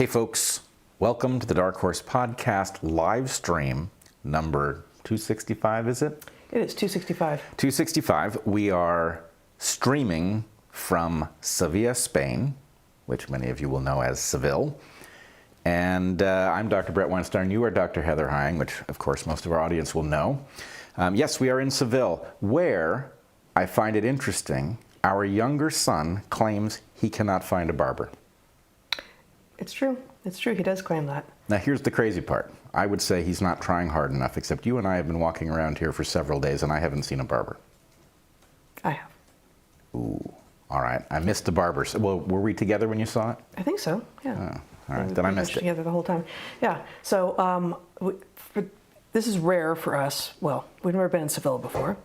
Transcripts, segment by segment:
Hey folks, welcome to the Dark Horse Podcast live stream number 265, is it? It is 265. 265. We are streaming from Seville, Spain, which many of you will know as Seville. And I'm Dr. Bret Weinstein. You are Dr. Heather Hying, which of course most of our audience will know. Yes, we are in Seville, where I find it interesting, our younger son claims he cannot find a barber. It's true. It's true. He does claim that. Now here's the crazy part. I would say he's not trying hard enough, except you and I have been walking around here for several days and I haven't seen a barber. I have. Ooh, all right. I missed the barber. Well, were we together when you saw it? I think so, yeah. Oh, all right, then I missed it. Together the whole time. Yeah, so this is rare for us. Well, we've never been in Seville before.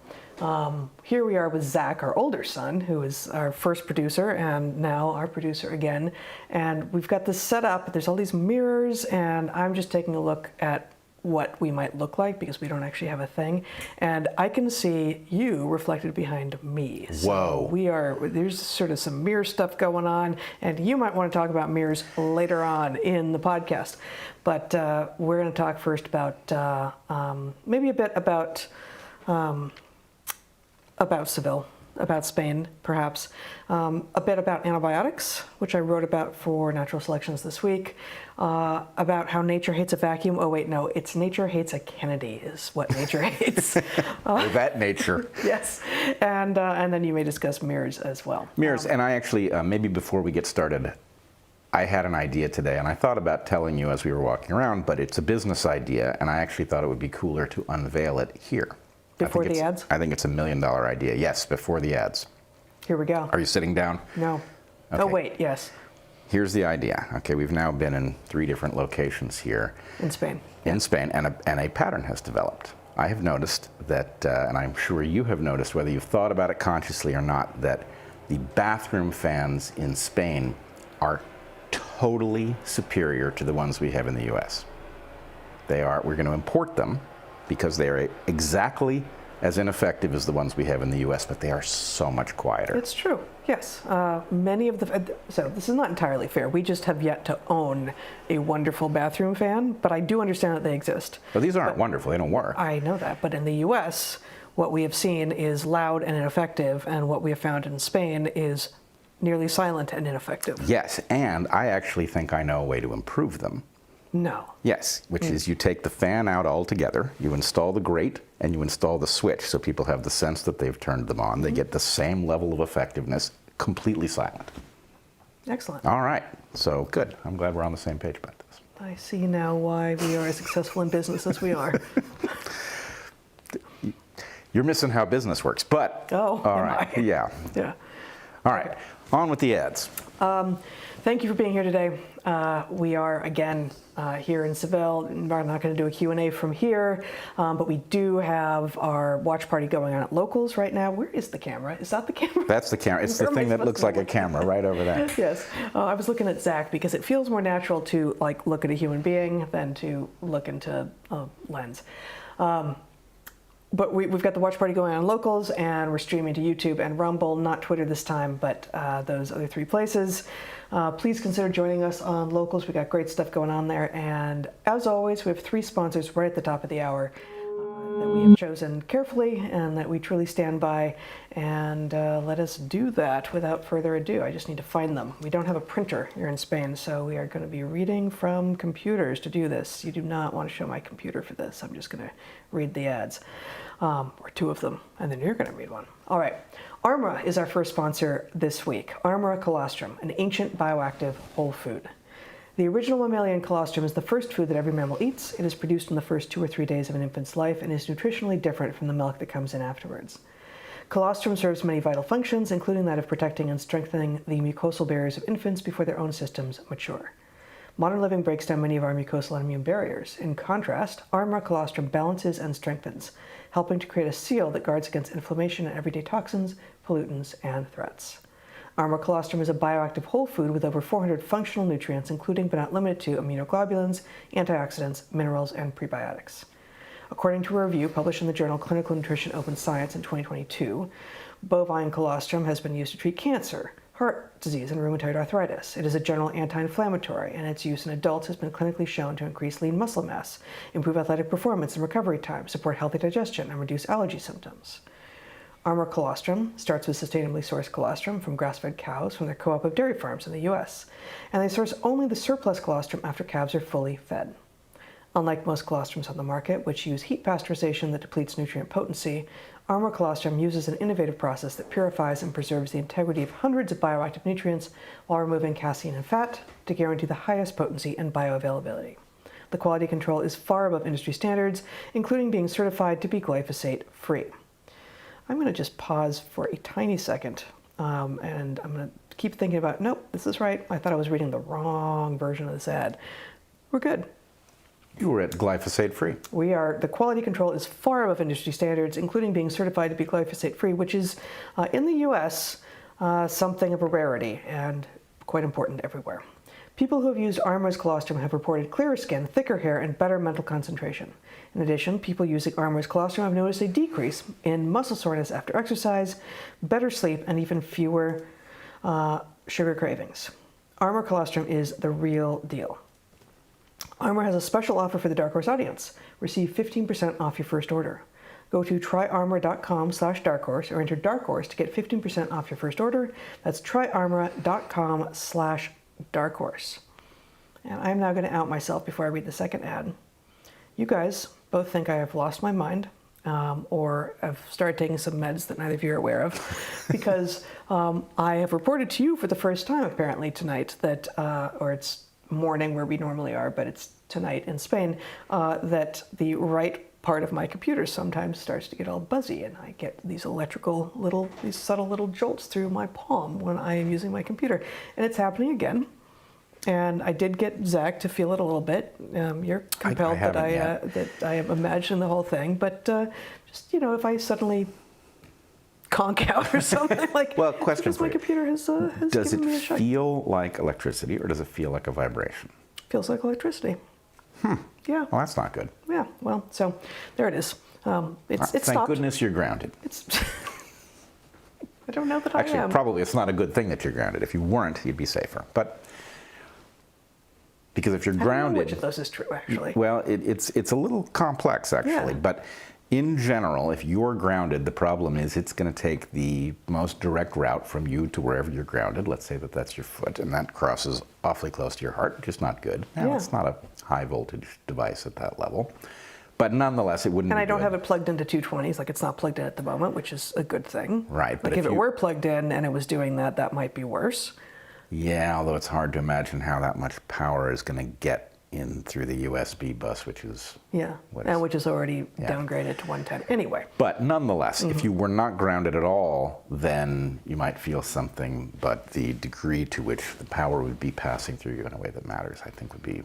Here we are with Zach, our older son, who is our first producer and now our producer again. And we've got this set up. There's all these mirrors, and I'm just taking a look at what we might look like because we don't actually have a thing. And I can see you reflected behind me. So Whoa. There's sort of some mirror stuff going on, and you might want to talk about mirrors later on in the podcast. But we're going to talk first about maybe a bit about Seville, about Spain, perhaps. A bit about antibiotics, which I wrote about for Natural Selections this week. About how nature hates a vacuum. Oh, wait, no, it's nature hates a Kennedy is what nature hates. That nature. Yes. And then you may discuss mirrors as well. Mirrors, and I actually, maybe before we get started, I had an idea today, and I thought about telling you as we were walking around, but it's a business idea, and I actually thought it would be cooler to unveil it here. Before the ads? I think it's $1 million idea. Yes, before the ads. Here we go. Are you sitting down? No. Okay. Oh, wait, yes. Here's the idea. Okay, we've now been in 3 different locations here. In Spain. In Spain, and a pattern has developed. I have noticed that, and I'm sure you have noticed, whether you've thought about it consciously or not, that the bathroom fans in Spain are totally superior to the ones we have in the US. We're going to import them because they are exactly as ineffective as the ones we have in the US, but they are so much quieter. It's true, yes. So this is not entirely fair. We just have yet to own a wonderful bathroom fan, but I do understand that they exist. Well, these aren't wonderful, they don't work. I know that, but in the US, what we have seen is loud and ineffective, and what we have found in Spain is nearly silent and ineffective. Yes, and I actually think I know a way to improve them. No. Yes, which is you take the fan out altogether, you install the grate, and you install the switch so people have the sense that they've turned them on. They get the same level of effectiveness, completely silent. Excellent. All right, so good. I'm glad we're on the same page about this. I see now why we are as successful in business as we are. You're missing how business works, but all right. Yeah. All right, on with the ads. Thank you for being here today. We are, again, here in Seville. We're not going to do a Q&A from here, but we do have our watch party going on at Locals right now. Where is the camera? Is that the camera? That's the camera. It's the thing that looks like a camera right over there. Yes. I was looking at Zach because it feels more natural to look at a human being than to look into a lens. But we've got the watch party going on Locals, and we're streaming to YouTube and Rumble, not Twitter this time, but those other 3 places. Please consider joining us on Locals. We got great stuff going on there. And as always, we have 3 sponsors right at the top of the hour that we have chosen carefully and that we truly stand by. And let us do that without further ado. I just need to find them. We don't have a printer here in Spain, so we are going to be reading from computers to do this. You do not want to show my computer for this. I'm just going to read the ads, or 2 of them, and then you're going to read one. All right. ARMRA is our first sponsor this week. ARMRA colostrum, an ancient bioactive whole food. The original mammalian colostrum is the first food that every mammal eats. It is produced in the first 2 or 3 days of an infant's life and is nutritionally different from the milk that comes in afterwards. Colostrum serves many vital functions, including that of protecting and strengthening the mucosal barriers of infants before their own systems mature. Modern living breaks down many of our mucosal and immune barriers. In contrast, ARMRA colostrum balances and strengthens, helping to create a seal that guards against inflammation and everyday toxins, pollutants, and threats. ARMRA colostrum is a bioactive whole food with over 400 functional nutrients, including but not limited to immunoglobulins, antioxidants, minerals, and prebiotics. According to a review published in the journal Clinical Nutrition Open Science in 2022, bovine colostrum has been used to treat cancer, heart disease and rheumatoid arthritis. It is a general anti-inflammatory, and its use in adults has been clinically shown to increase lean muscle mass, improve athletic performance and recovery time, support healthy digestion, and reduce allergy symptoms. ARMRA colostrum starts with sustainably sourced colostrum from grass-fed cows from their co-op of dairy farms in the U.S., and they source only the surplus colostrum after calves are fully fed. Unlike most colostrums on the market, which use heat pasteurization that depletes nutrient potency, ARMRA colostrum uses an innovative process that purifies and preserves the integrity of hundreds of bioactive nutrients while removing casein and fat to guarantee the highest potency and bioavailability. The quality control is far above industry standards, including being certified to be glyphosate-free. I'm going to just pause for a tiny second, and I'm going to keep thinking about, nope, this is right. I thought I was reading the wrong version of this ad. We're good. You were at glyphosate-free. We are. The quality control is far above industry standards, including being certified to be glyphosate-free, which is, in the U.S., something of a rarity and quite important everywhere. People who have used ARMRA's colostrum have reported clearer skin, thicker hair, and better mental concentration. In addition, people using ARMRA's colostrum have noticed a decrease in muscle soreness after exercise, better sleep, and even fewer sugar cravings. ARMRA colostrum is the real deal. ARMRA has a special offer for the Dark Horse audience. Receive 15% off your first order. Go to tryarmra.com/darkhorse or enter Dark Horse to get 15% off your first order. That's tryarmra.com/darkhorse. And I'm now going to out myself before I read the second ad. You guys both think I have lost my mind or have started taking some meds that neither of you are aware of, because I have reported to you for the first time apparently tonight that, or it's morning where we normally are, but it's tonight in Spain, that the right part of my computer sometimes starts to get all buzzy, and I get these these subtle little jolts through my palm when I am using my computer. And it's happening again. And I did get Zach to feel it a little bit. You're compelled that I am imagining the whole thing, but just, if I suddenly conk out or something like. Well, question because my computer has does given me a it shock. feel like electricity, or does it feel like a vibration? Feels like electricity. Yeah. Well, that's not good. Yeah. Well, so there it is. It's Thank stopped. goodness you're grounded. I don't know that Actually, I am. probably it's not a good thing that you're grounded. If you weren't, you'd be safer. But because if you're I don't know grounded, which of those is true, actually. well, it's a little complex actually. Yeah. But in general, if you're grounded, the problem is it's going to take the most direct route from you to wherever you're grounded. Let's say that that's your foot, and that crosses awfully close to your heart, which is not good. Now, Yeah. it's not a high voltage device at that level, but nonetheless, it wouldn't. And be I don't good. have it plugged into 220s, like it's not plugged in at the moment, which is a good thing. Right, but Like if it you- were plugged in and it was doing that, that might be worse. Yeah, although it's hard to imagine how that much power is going to get in through the USB bus, which is Yeah, what and is- which is already Yeah. downgraded to 110. Anyway, But nonetheless, if you were not grounded at all, then you might feel something, but the degree to which the power would be passing through you in a way that matters, I think, would be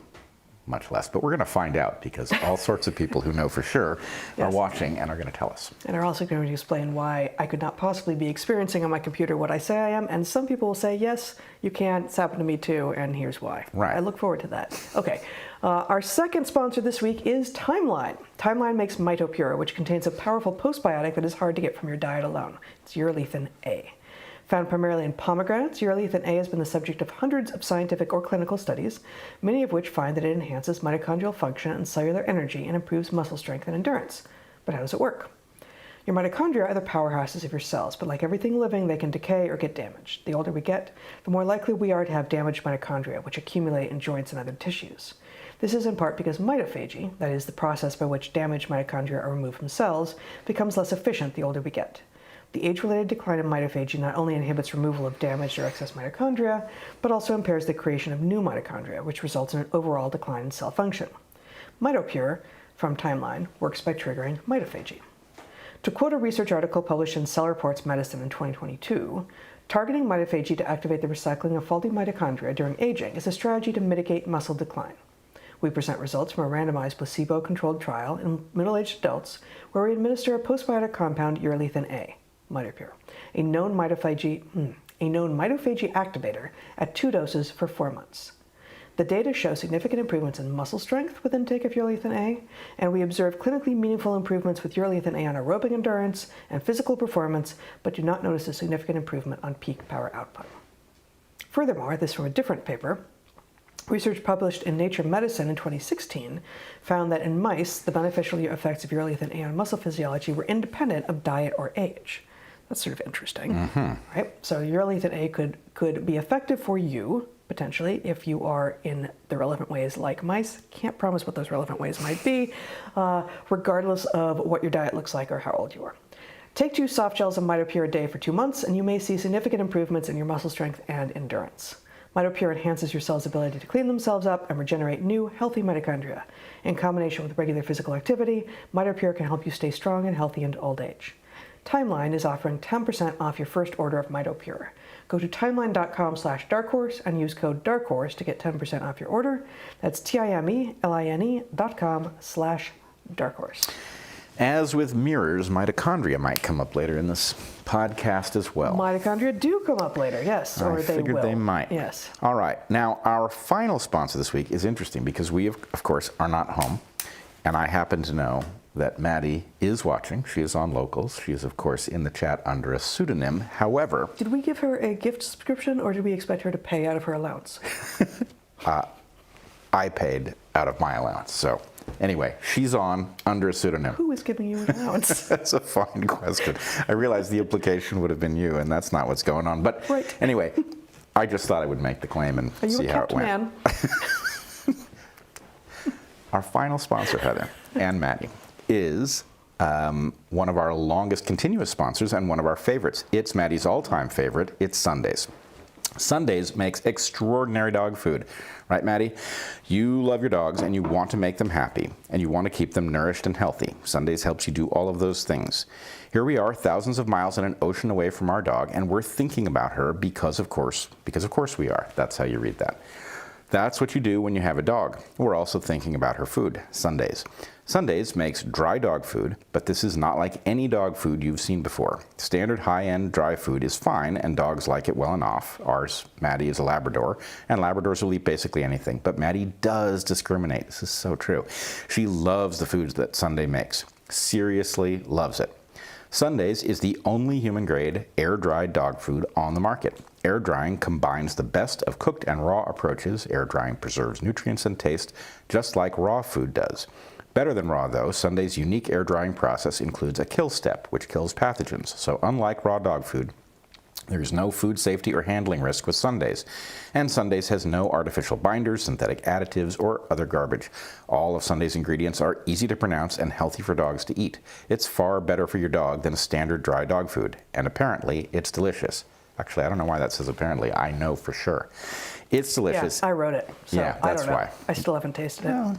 much less. But we're going to find out, because all sorts of people who know for sure are Yes. watching and are going to tell us. and are also going to explain why I could not possibly be experiencing on my computer what I say I am. And some people will say, yes, you can. It's happened to me too, and here's why. Right. I look forward to that. Okay. Our second sponsor this week is Timeline. Timeline makes MitoPure, which contains a powerful postbiotic that is hard to get from your diet alone. It's urolithin A. Found primarily in pomegranates, urolithin A has been the subject of hundreds of scientific or clinical studies, many of which find that it enhances mitochondrial function and cellular energy and improves muscle strength and endurance. But how does it work? Your mitochondria are the powerhouses of your cells, but like everything living, they can decay or get damaged. The older we get, the more likely we are to have damaged mitochondria, which accumulate in joints and other tissues. This is in part because mitophagy, that is the process by which damaged mitochondria are removed from cells, becomes less efficient the older we get. The age-related decline in mitophagy not only inhibits removal of damaged or excess mitochondria, but also impairs the creation of new mitochondria, which results in an overall decline in cell function. MitoPure, from Timeline, works by triggering mitophagy. To quote a research article published in Cell Reports Medicine in 2022, targeting mitophagy to activate the recycling of faulty mitochondria during aging is a strategy to mitigate muscle decline. We present results from a randomized placebo-controlled trial in middle-aged adults where we administer a postbiotic compound, urolithin A, MitoPure, a known mitophagy activator, at 2 doses for 4 months. The data show significant improvements in muscle strength with intake of urolithin A, and we observe clinically meaningful improvements with urolithin A on aerobic endurance and physical performance, but do not notice a significant improvement on peak power output. Furthermore, this from a different paper, research published in Nature Medicine in 2016 found that in mice, the beneficial effects of urolithin A on muscle physiology were independent of diet or age. That's sort of interesting, right? So urolithin A could be effective for you, potentially, if you are in the relevant ways like mice. Can't promise what those relevant ways might be, regardless of what your diet looks like or how old you are. Take 2 soft gels of MitoPure a day for 2 months, and you may see significant improvements in your muscle strength and endurance. MitoPure enhances your cells' ability to clean themselves up and regenerate new, healthy mitochondria. In combination with regular physical activity, MitoPure can help you stay strong and healthy into old age. Timeline is offering 10% off your first order of MitoPure. Go to timeline.com/darkhorse and use code DARKHORSE to get 10% off your order. That's timeline.com/darkhorse. As with mirrors, mitochondria might come up later in this podcast as well. Mitochondria do come up later, yes, or they will. I figured they might. Yes. All right. Now, our final sponsor this week is interesting because we, of course, are not home. And I happen to know that Maddie is watching. She is on Locals. She is, of course, in the chat under a pseudonym. However... Did we give her a gift subscription, or did we expect her to pay out of her allowance? I paid out of my allowance. So anyway, she's on under a pseudonym. Who is giving you an allowance? That's a fine question. I realized the implication would have been you, and that's not what's going on. But right. Anyway, I just thought I would make the claim and see how it went. Are you a kept man? Our final sponsor, Heather and Maddie, is one of our longest continuous sponsors and one of our favorites. It's Maddie's all-time favorite. It's Sundays. Sundays makes extraordinary dog food. Right, Maddie? You love your dogs and you want to make them happy and you want to keep them nourished and healthy. Sundays helps you do all of those things. Here we are, thousands of miles and an ocean away from our dog, and we're thinking about her because of course we are. That's how you read that. That's what you do when you have a dog. We're also thinking about her food, Sundays. Sundays makes dry dog food, but this is not like any dog food you've seen before. Standard high-end dry food is fine, and dogs like it well enough. Ours, Maddie, is a Labrador, and Labradors will eat basically anything, but Maddie does discriminate. This is so true. She loves the foods that Sunday makes. Seriously loves it. Sundays is the only human-grade air-dried dog food on the market. Air drying combines the best of cooked and raw approaches. Air drying preserves nutrients and taste, just like raw food does. Better than raw, though, Sunday's unique air drying process includes a kill step, which kills pathogens. So unlike raw dog food, there is no food safety or handling risk with Sundays. And Sundays has no artificial binders, synthetic additives, or other garbage. All of Sunday's ingredients are easy to pronounce and healthy for dogs to eat. It's far better for your dog than standard dry dog food. And apparently, it's delicious. Actually, I don't know why that says apparently. I know for sure. It's delicious. Yeah, I wrote it. So yeah, that's I don't know. why. I still haven't tasted it. Well,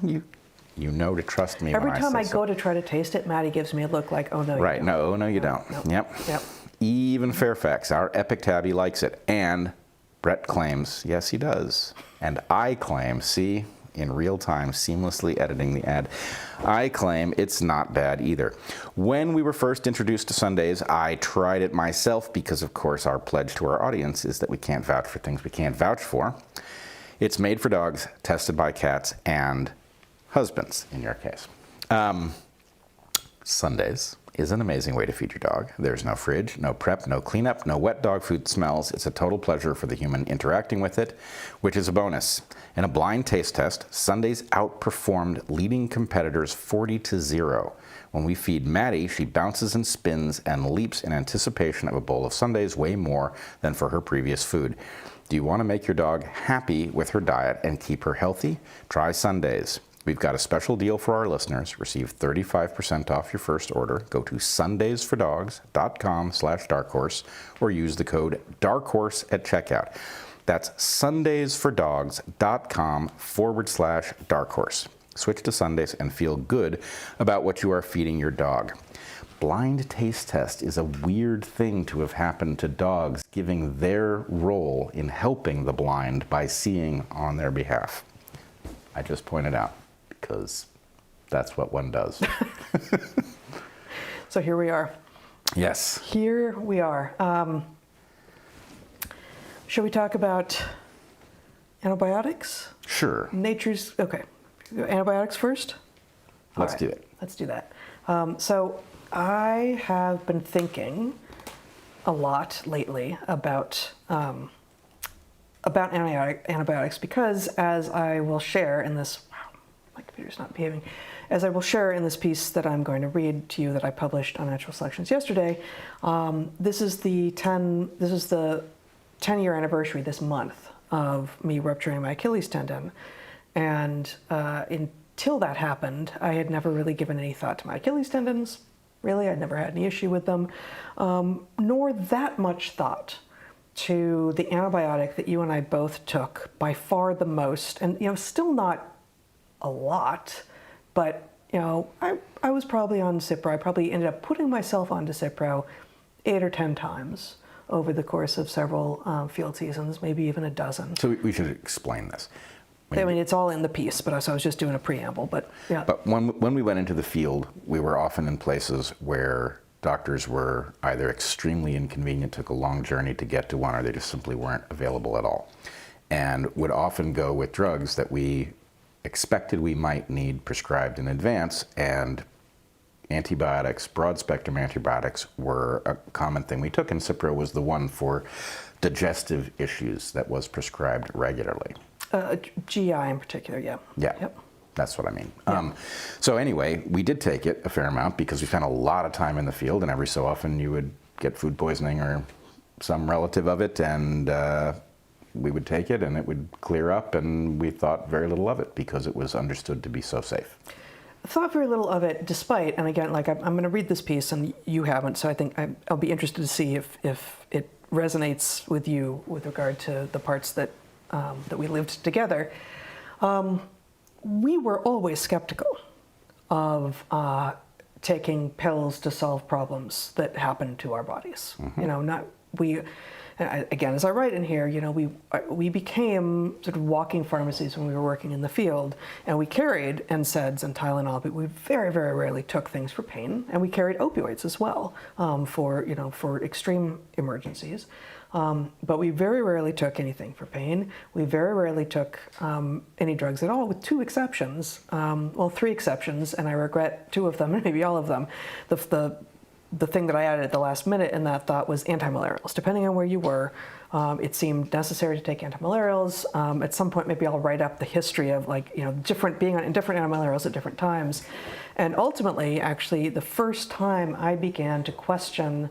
you know to trust me Every when time I say go to try to taste it, Maddie gives me a look like, oh no, right, you don't. no, oh no, you don't. No. Yep. Yep. Even Fairfax, our epic tabby, likes it. And Bret claims, yes, he does. And I claim, see, in real time, seamlessly editing the ad, I claim it's not bad either. When we were first introduced to Sundays, I tried it myself because, of course, our pledge to our audience is that we can't vouch for things we can't vouch for. It's made for dogs, tested by cats, and husbands, in your case. Sundays is an amazing way to feed your dog. There's no fridge, no prep, no cleanup, no wet dog food smells. It's a total pleasure for the human interacting with it, which is a bonus. In a blind taste test, Sundays outperformed leading competitors 40-0. When we feed Maddie, she bounces and spins and leaps in anticipation of a bowl of Sundays way more than for her previous food. Do you want to make your dog happy with her diet and keep her healthy? Try Sundays. We've got a special deal for our listeners. Receive 35% off your first order. Go to sundaysfordogs.com/darkhorse or use the code DARKHORSE at checkout. That's sundaysfordogs.com/darkhorse. Switch to Sundays and feel good about what you are feeding your dog. Blind taste test is a weird thing to have happened to dogs, giving their role in helping the blind by seeing on their behalf. I just pointed out, because that's what one does. So here we are. Yes. Here we are. Shall we talk about antibiotics? Sure. Okay. Antibiotics first? Let's do it. Let's do that. So I have been thinking a lot lately about about antibiotics because, as I will share in this, wow, my computer's not behaving, as I will share in this piece that I'm going to read to you that I published on Natural Selections yesterday, this is the 10-year anniversary this month of me rupturing my Achilles tendon. And until that happened, I had never really given any thought to my Achilles tendons. Really, I'd never had any issue with them, nor that much thought to the antibiotic that you and I both took, by far the most, and still not a lot, but I was probably on Cipro. I probably ended up putting myself onto Cipro 8 or 10 times over the course of several field seasons, maybe even a dozen. So we should explain this. I mean, it's all in the piece, but so I was just doing a preamble. But yeah. But when we went into the field, we were often in places where doctors were either extremely inconvenient, took a long journey to get to one, or they just simply weren't available at all, and would often go with drugs that we expected we might need prescribed in advance. And antibiotics, broad-spectrum antibiotics, were a common thing we took, and Cipro was the one for digestive issues that was prescribed regularly. GI in particular, yeah. Yeah, yep. That's what I mean. Yeah. So anyway, we did take it a fair amount because we spent a lot of time in the field, and every so often you would get food poisoning or some relative of it, and we would take it and it would clear up, and we thought very little of it because it was understood to be so safe. I thought very little of it, despite, and again, like I'm going to read this piece and you haven't, so I think I'll be interested to see if it resonates with you with regard to the parts that we lived together. We were always skeptical of taking pills to solve problems that happen to our bodies. Mm-hmm. Again, as I write in here, we became sort of walking pharmacies when we were working in the field, and we carried NSAIDs and Tylenol, but we very, very rarely took things for pain, and we carried opioids as well for extreme emergencies. But we very rarely took anything for pain. We very rarely took any drugs at all, with 2 exceptions. 3 exceptions, and I regret 2 of them, and maybe all of them. The thing that I added at the last minute in that thought was antimalarials. Depending on where you were, it seemed necessary to take antimalarials. At some point, maybe I'll write up the history of being on different antimalarials at different times. And ultimately, actually, the first time I began to question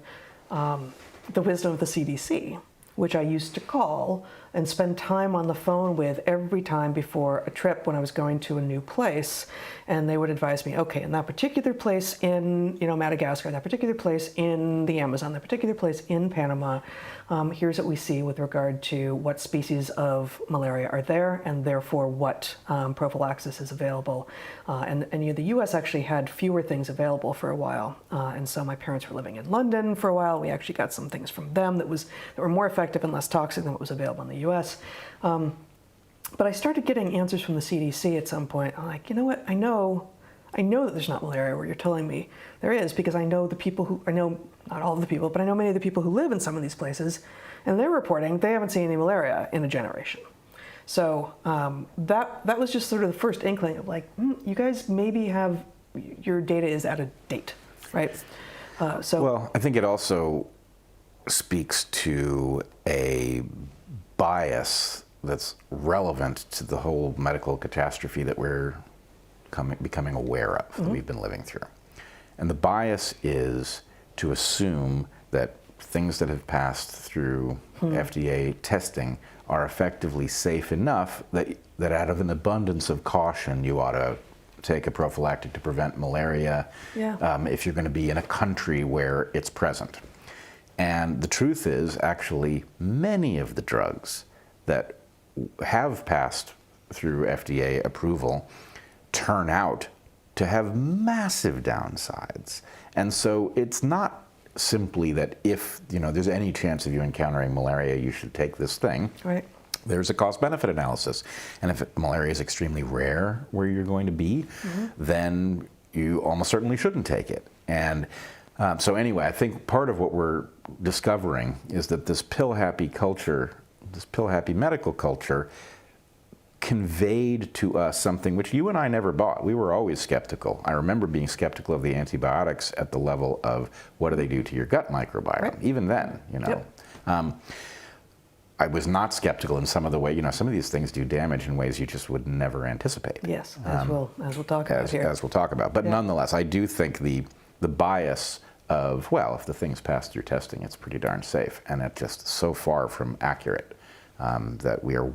the wisdom of the CDC, which I used to call and spend time on the phone with every time before a trip when I was going to a new place. And they would advise me, okay, in that particular place in Madagascar, that particular place in the Amazon, that particular place in Panama, here's what we see with regard to what species of malaria are there, and therefore what prophylaxis is available. And the US actually had fewer things available for a while. And so my parents were living in London for a while. We actually got some things from them that were more effective and less toxic than what was available in the US. But I started getting answers from the CDC at some point. I'm like, you know what? I know that there's not malaria where you're telling me there is, because I know not all of the people, but I know many of the people who live in some of these places, and they're reporting they haven't seen any malaria in a generation. So that was just sort of the first inkling of you guys maybe have, your data is out of date, right? Well, I think it also speaks to a bias that's relevant to the whole medical catastrophe that we're becoming aware of, that we've been living through. And the bias is to assume that things that have passed through FDA testing are effectively safe enough that out of an abundance of caution, you ought to take a prophylactic to prevent malaria if you're going to be in a country where it's present. And the truth is, actually, many of the drugs that have passed through FDA approval turn out to have massive downsides. And so it's not simply that if there's any chance of you encountering malaria, you should take this thing. Right. There's a cost-benefit analysis. And if malaria is extremely rare where you're going to be, then you almost certainly shouldn't take it. And so anyway, I think part of what we're discovering is that this pill-happy culture, this pill-happy medical culture, conveyed to us something which you and I never bought. We were always skeptical. I remember being skeptical of the antibiotics at the level of what do they do to your gut microbiome, even then, Yep. I was not skeptical in some of the way, some of these things do damage in ways you just would never anticipate. Yes, as we'll talk about here. As we'll talk about. But nonetheless, I do think the bias of, well, if the thing's passed through testing, it's pretty darn safe, and it's just so far from accurate that we are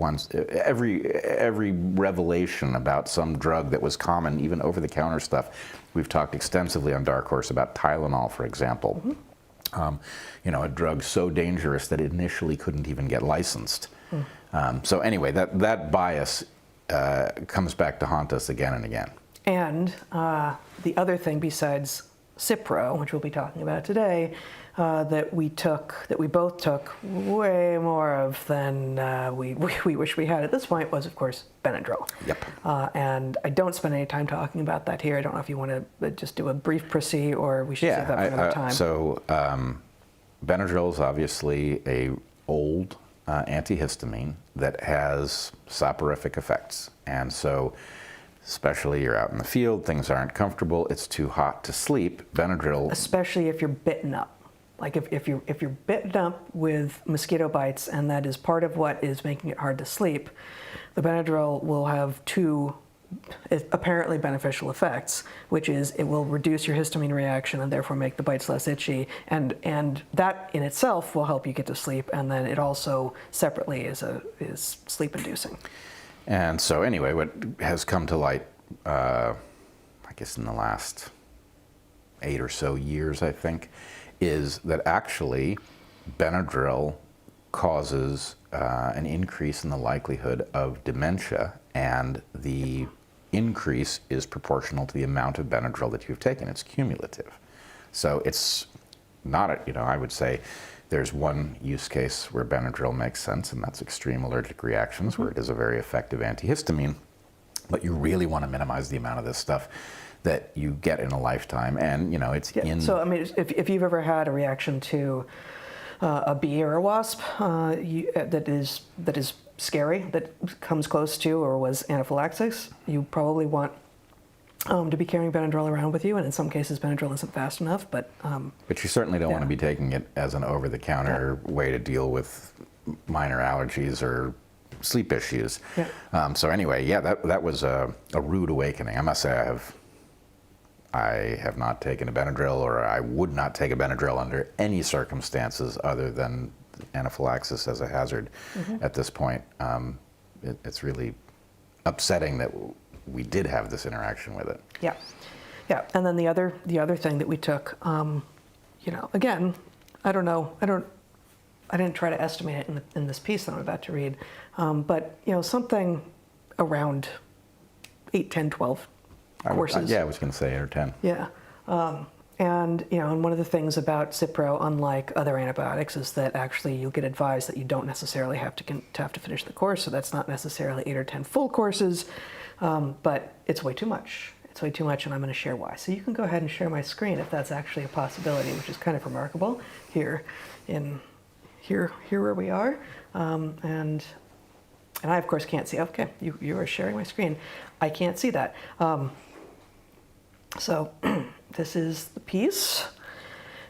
every revelation about some drug that was common, even over-the-counter stuff. We've talked extensively on Dark Horse about Tylenol, for example. A drug so dangerous that it initially couldn't even get licensed. So anyway, that bias comes back to haunt us again and again. And the other thing besides Cipro, which we'll be talking about today, that we both took way more of than we wish we had at this point was, of course, Benadryl. Yep. And I don't spend any time talking about that here. I don't know if you want to just do a brief précis, or we should save that for another time. So Benadryl is obviously a old antihistamine that has soporific effects, and so especially you're out in the field, things aren't comfortable, it's too hot to sleep. Benadryl, especially if you're bitten up. Like if you're bitten up with mosquito bites, and that is part of what is making it hard to sleep, the Benadryl will have two apparently beneficial effects, which is it will reduce your histamine reaction and therefore make the bites less itchy, and that in itself will help you get to sleep, and then it also separately is sleep inducing. And so anyway, what has come to light, I guess in the last 8 or so years, I think, is that actually Benadryl causes an increase in the likelihood of dementia, and the increase is proportional to the amount of Benadryl that you've taken. It's cumulative. So it's not, I would say there's one use case where Benadryl makes sense, and that's extreme allergic reactions, where it is a very effective antihistamine. But you really want to minimize the amount of this stuff that you get in a lifetime, and it's in. So I mean, if you've ever had a reaction to a bee or a wasp that is scary, that comes close to or was anaphylaxis, you probably want to be carrying Benadryl around with you, and in some cases Benadryl isn't fast enough, but you certainly don't want to be taking it as an over-the-counter way to deal with minor allergies or sleep issues. So anyway, that was a rude awakening. I must say I have not taken a Benadryl, or I would not take a Benadryl under any circumstances other than anaphylaxis as a hazard at this point. It's really upsetting that we did have this interaction with it. Yeah. And then the other thing that we took, again, I don't know, I didn't try to estimate it in this piece that I'm about to read, but something around 8, 10, 12 courses. I was going to say 8 or 10. Yeah. And one of the things about Cipro, unlike other antibiotics, is that actually you'll get advised that you don't necessarily have to finish the course. So that's not necessarily 8 or 10 full courses, but it's way too much. It's way too much, and I'm going to share why. So you can go ahead and share my screen if that's actually a possibility, which is kind of remarkable here where we are, and I of course can't see. Okay, you are sharing my screen. I can't see that. So this is the piece,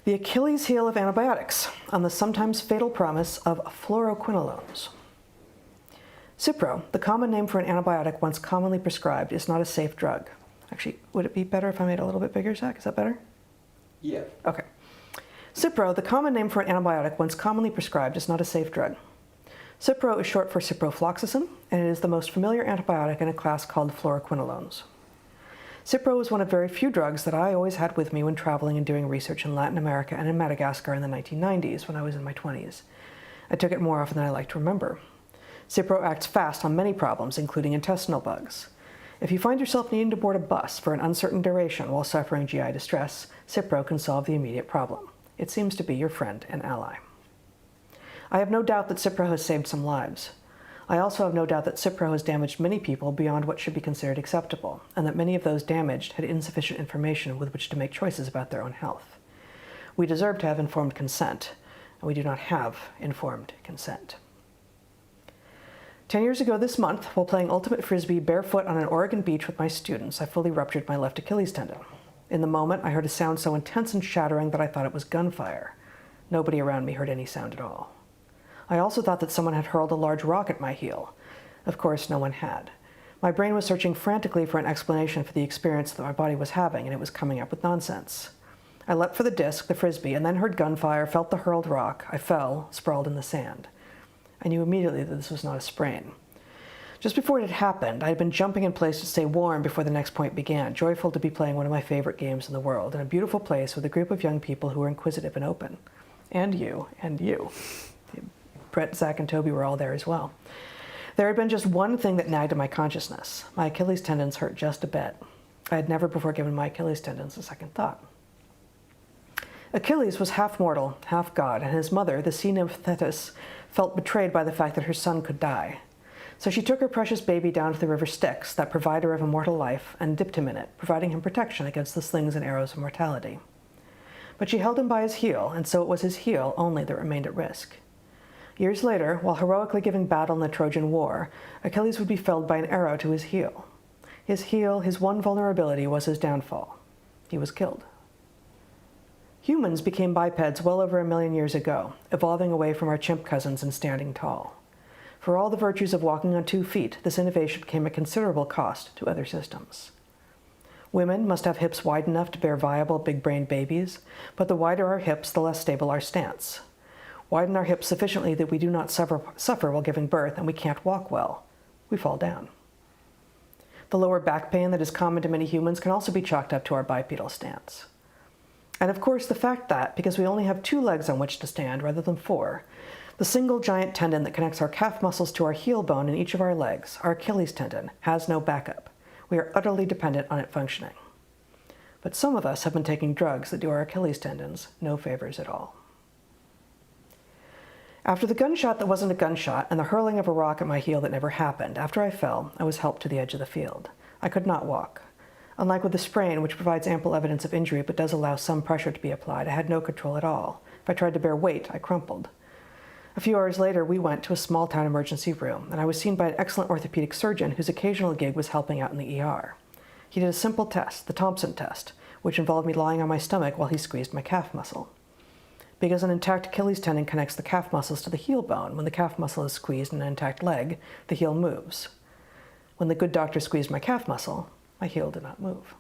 The Achilles Heel of Antibiotics, on the sometimes fatal promise of fluoroquinolones. Cipro, the common name for an antibiotic once commonly prescribed, is not a safe drug. Actually, would it be better if I made it a little bit bigger, Zach? Is that better? Yeah. Okay. Cipro, the common name for an antibiotic once commonly prescribed, is not a safe drug. Cipro is short for ciprofloxacin, and it is the most familiar antibiotic in a class called fluoroquinolones. Cipro was one of very few drugs that I always had with me when traveling and doing research in Latin America and in Madagascar in the 1990s when I was in my 20s. I took it more often than I like to remember. Cipro acts fast on many problems, including intestinal bugs. If you find yourself needing to board a bus for an uncertain duration while suffering GI distress, Cipro can solve the immediate problem. It seems to be your friend and ally. I have no doubt that Cipro has saved some lives. I also have no doubt that Cipro has damaged many people beyond what should be considered acceptable, and that many of those damaged had insufficient information with which to make choices about their own health. We deserve to have informed consent, and we do not have informed consent. 10 years ago this month, while playing Ultimate Frisbee barefoot on an Oregon beach with my students, I fully ruptured my left Achilles tendon. In the moment, I heard a sound so intense and shattering that I thought it was gunfire. Nobody around me heard any sound at all. I also thought that someone had hurled a large rock at my heel. Of course, no one had. My brain was searching frantically for an explanation for the experience that my body was having, and it was coming up with nonsense. I leapt for the disc, the frisbee, and then heard gunfire, felt the hurled rock. I fell, sprawled in the sand. I knew immediately that this was not a sprain. Just before it had happened, I had been jumping in place to stay warm before the next point began, joyful to be playing one of my favorite games in the world, in a beautiful place with a group of young people who were inquisitive and open. And you. Bret, Zach, and Toby were all there as well. There had been just one thing that nagged at my consciousness. My Achilles tendons hurt just a bit. I had never before given my Achilles tendons a second thought. Achilles was half mortal, half god, and his mother, the sea nymph Thetis, felt betrayed by the fact that her son could die. So she took her precious baby down to the river Styx, that provider of immortal life, and dipped him in it, providing him protection against the slings and arrows of mortality. But she held him by his heel, and so it was his heel only that remained at risk. Years later, while heroically giving battle in the Trojan War, Achilles would be felled by an arrow to his heel. His heel, his one vulnerability, was his downfall. He was killed. Humans became bipeds well over 1 million years ago, evolving away from our chimp cousins and standing tall. For all the virtues of walking on 2 feet, this innovation became a considerable cost to other systems. Women must have hips wide enough to bear viable, big-brained babies, but the wider our hips, the less stable our stance. Widen our hips sufficiently that we do not suffer while giving birth, and we can't walk well. We fall down. The lower back pain that is common to many humans can also be chalked up to our bipedal stance. And of course, the fact that, because we only have 2 legs on which to stand rather than 4, the single giant tendon that connects our calf muscles to our heel bone in each of our legs, our Achilles tendon, has no backup. We are utterly dependent on it functioning. But some of us have been taking drugs that do our Achilles tendons no favors at all. After the gunshot that wasn't a gunshot and the hurling of a rock at my heel that never happened, after I fell, I was helped to the edge of the field. I could not walk. Unlike with the sprain, which provides ample evidence of injury but does allow some pressure to be applied, I had no control at all. If I tried to bear weight, I crumpled. A few hours later, we went to a small-town emergency room, and I was seen by an excellent orthopedic surgeon whose occasional gig was helping out in the ER. He did a simple test, the Thompson test, which involved me lying on my stomach while he squeezed my calf muscle. Because an intact Achilles tendon connects the calf muscles to the heel bone, when the calf muscle is squeezed in an intact leg, the heel moves. When the good doctor squeezed my calf muscle, my heel did not move.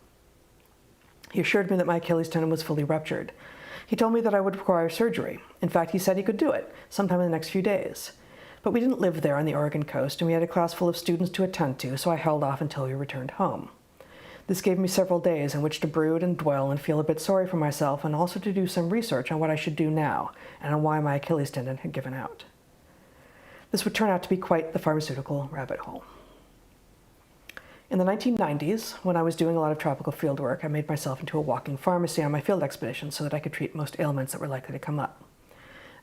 He assured me that my Achilles tendon was fully ruptured. He told me that I would require surgery. In fact, he said he could do it sometime in the next few days. But we didn't live there on the Oregon coast, and we had a class full of students to attend to, so I held off until we returned home. This gave me several days in which to brood and dwell and feel a bit sorry for myself, and also to do some research on what I should do now and on why my Achilles tendon had given out. This would turn out to be quite the pharmaceutical rabbit hole. In the 1990s, when I was doing a lot of tropical field work, I made myself into a walking pharmacy on my field expeditions so that I could treat most ailments that were likely to come up.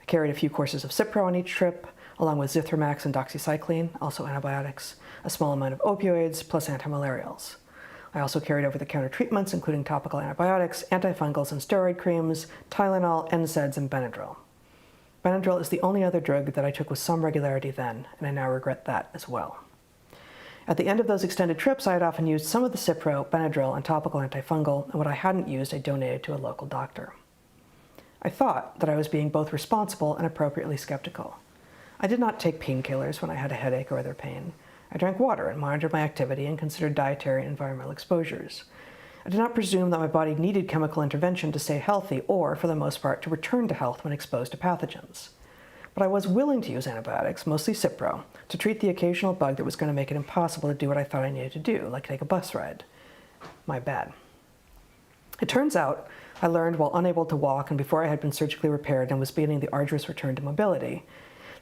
I carried a few courses of cipro on each trip, along with zithromax and doxycycline, also antibiotics, a small amount of opioids, plus antimalarials. I also carried over-the-counter treatments, including topical antibiotics, antifungals and steroid creams, Tylenol, NSAIDs, and Benadryl. Benadryl is the only other drug that I took with some regularity then, and I now regret that as well. At the end of those extended trips, I had often used some of the cipro, Benadryl, and topical antifungal, and what I hadn't used, I donated to a local doctor. I thought that I was being both responsible and appropriately skeptical. I did not take painkillers when I had a headache or other pain. I drank water and monitored my activity and considered dietary and environmental exposures. I did not presume that my body needed chemical intervention to stay healthy or, for the most part, to return to health when exposed to pathogens. But I was willing to use antibiotics, mostly cipro, to treat the occasional bug that was going to make it impossible to do what I thought I needed to do, like take a bus ride. My bad. It turns out, I learned while unable to walk and before I had been surgically repaired and was beginning the arduous return to mobility,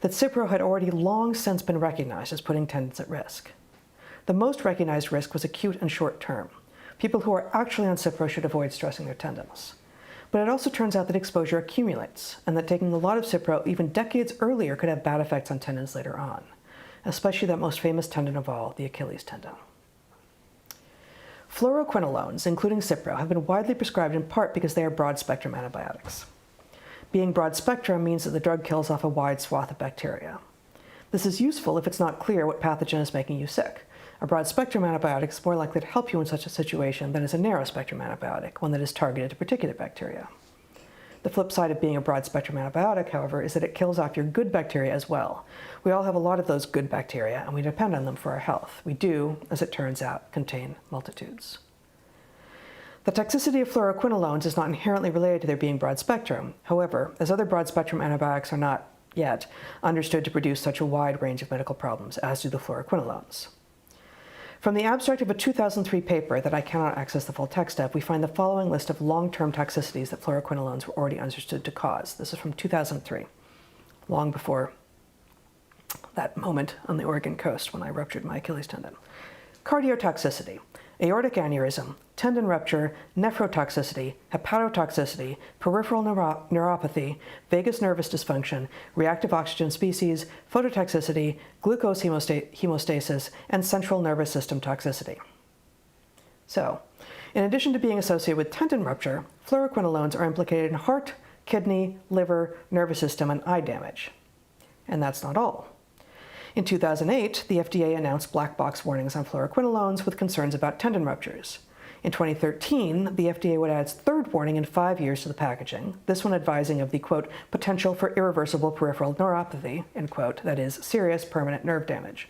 that cipro had already long since been recognized as putting tendons at risk. The most recognized risk was acute and short-term. People who are actually on cipro should avoid stressing their tendons. But it also turns out that exposure accumulates, and that taking a lot of cipro even decades earlier could have bad effects on tendons later on, especially that most famous tendon of all, the Achilles tendon. Fluoroquinolones, including cipro, have been widely prescribed in part because they are broad-spectrum antibiotics. Being broad-spectrum means that the drug kills off a wide swath of bacteria. This is useful if it's not clear what pathogen is making you sick. A broad-spectrum antibiotic is more likely to help you in such a situation than is a narrow-spectrum antibiotic, one that is targeted to particular bacteria. The flip side of being a broad-spectrum antibiotic, however, is that it kills off your good bacteria as well. We all have a lot of those good bacteria, and we depend on them for our health. We do, as it turns out, contain multitudes. The toxicity of fluoroquinolones is not inherently related to their being broad-spectrum. However, as other broad-spectrum antibiotics are not yet understood to produce such a wide range of medical problems, as do the fluoroquinolones. From the abstract of a 2003 paper that I cannot access the full text of, we find the following list of long-term toxicities that fluoroquinolones were already understood to cause. This is from 2003, long before that moment on the Oregon coast when I ruptured my Achilles tendon. Cardiotoxicity, aortic aneurysm, tendon rupture, nephrotoxicity, hepatotoxicity, peripheral neuropathy, vagus nervous dysfunction, reactive oxygen species, phototoxicity, glucose hemostasis, and central nervous system toxicity. So, in addition to being associated with tendon rupture, fluoroquinolones are implicated in heart, kidney, liver, nervous system, and eye damage. And that's not all. In 2008, the FDA announced black box warnings on fluoroquinolones with concerns about tendon ruptures. In 2013, the FDA would add its third warning in 5 years to the packaging, this one advising of the, quote, potential for irreversible peripheral neuropathy, end quote, that is, serious permanent nerve damage.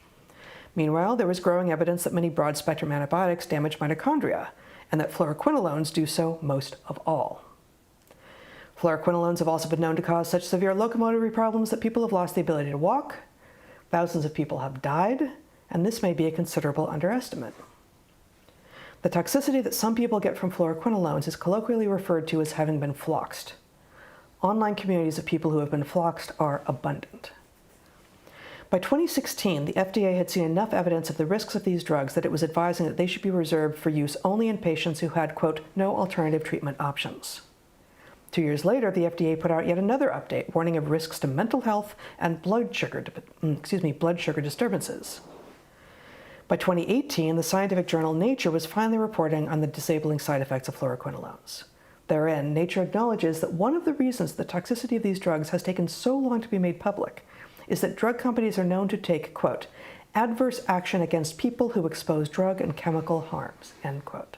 Meanwhile, there was growing evidence that many broad-spectrum antibiotics damage mitochondria, and that fluoroquinolones do so most of all. Fluoroquinolones have also been known to cause such severe locomotory problems that people have lost the ability to walk. Thousands of people have died, and this may be a considerable underestimate. The toxicity that some people get from fluoroquinolones is colloquially referred to as having been floxed. Online communities of people who have been floxed are abundant. By 2016, the FDA had seen enough evidence of the risks of these drugs that it was advising that they should be reserved for use only in patients who had, quote, no alternative treatment options. 2 years later, the FDA put out yet another update warning of risks to mental health and blood sugar disturbances. By 2018, the scientific journal Nature was finally reporting on the disabling side effects of fluoroquinolones. Therein, Nature acknowledges that one of the reasons the toxicity of these drugs has taken so long to be made public is that drug companies are known to take, quote, adverse action against people who expose drug and chemical harms, end quote.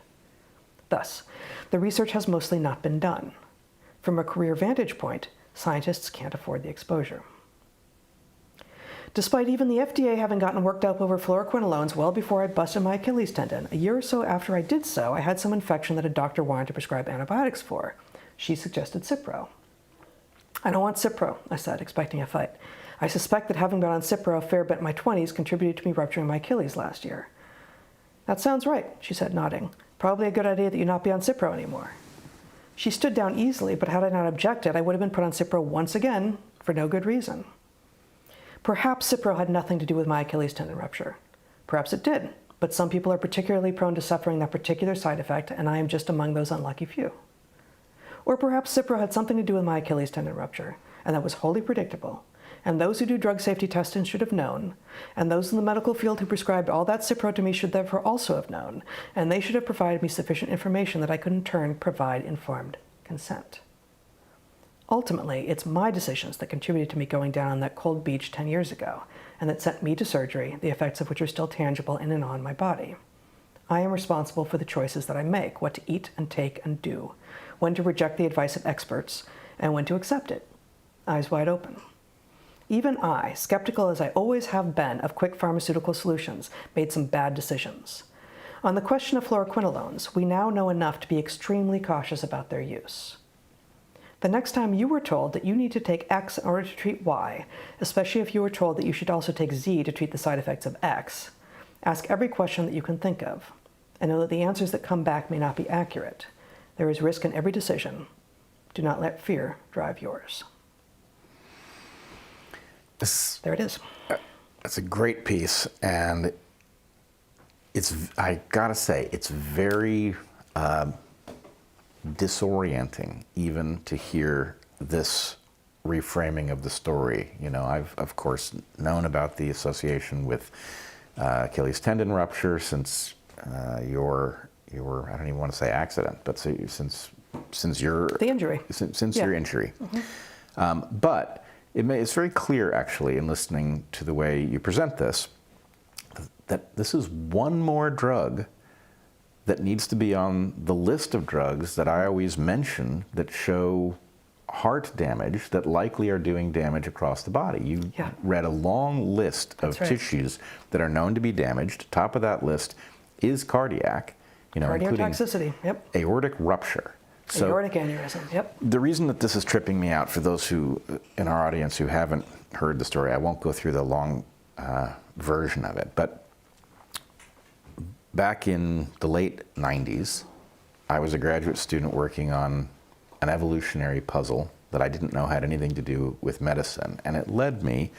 Thus, the research has mostly not been done. From a career vantage point, scientists can't afford the exposure. Despite even the FDA having gotten worked up over fluoroquinolones well before I busted my Achilles tendon, a year or so after I did so, I had some infection that a doctor wanted to prescribe antibiotics for. She suggested cipro. I don't want cipro, I said, expecting a fight. I suspect that having been on cipro a fair bit in my 20s contributed to me rupturing my Achilles last year. That sounds right, she said, nodding. Probably a good idea that you not be on cipro anymore. She stood down easily, but had I not objected, I would have been put on cipro once again for no good reason. Perhaps cipro had nothing to do with my Achilles tendon rupture. Perhaps it did, but some people are particularly prone to suffering that particular side effect, and I am just among those unlucky few. Or perhaps cipro had something to do with my Achilles tendon rupture, and that was wholly predictable, and those who do drug safety testing should have known, and those in the medical field who prescribed all that cipro to me should therefore also have known, and they should have provided me sufficient information that I could in turn provide informed consent. Ultimately, it's my decisions that contributed to me going down on that cold beach 10 years ago, and that sent me to surgery, the effects of which are still tangible in and on my body. I am responsible for the choices that I make, what to eat and take and do, when to reject the advice of experts, and when to accept it, eyes wide open. Even I, skeptical as I always have been of quick pharmaceutical solutions, made some bad decisions. On the question of fluoroquinolones, we now know enough to be extremely cautious about their use. The next time you were told that you need to take X in order to treat Y, especially if you were told that you should also take Z to treat the side effects of X, ask every question that you can think of, and know that the answers that come back may not be accurate. There is risk in every decision. Do not let fear drive yours. There it is. It's a great piece, and I gotta say, it's very disorienting even to hear this reframing of the story. You know, I've of course known about the association with Achilles tendon rupture since your I don't even want to say accident, but since your the injury, since your injury. Mm-hmm. But it's very clear, actually, in listening to the way you present this, that this is one more drug that needs to be on the list of drugs that I always mention that show heart damage that likely are doing damage across the body. You read a long list of tissues that are known to be damaged. Top of that list is cardiac, including cardiotoxicity, aortic rupture. So aortic aneurysm, the reason that this is tripping me out, for those who in our audience who haven't heard the story, I won't go through the long version of it, but back in the late 90s, I was a graduate student working on an evolutionary puzzle that I didn't know had anything to do with medicine, and it led me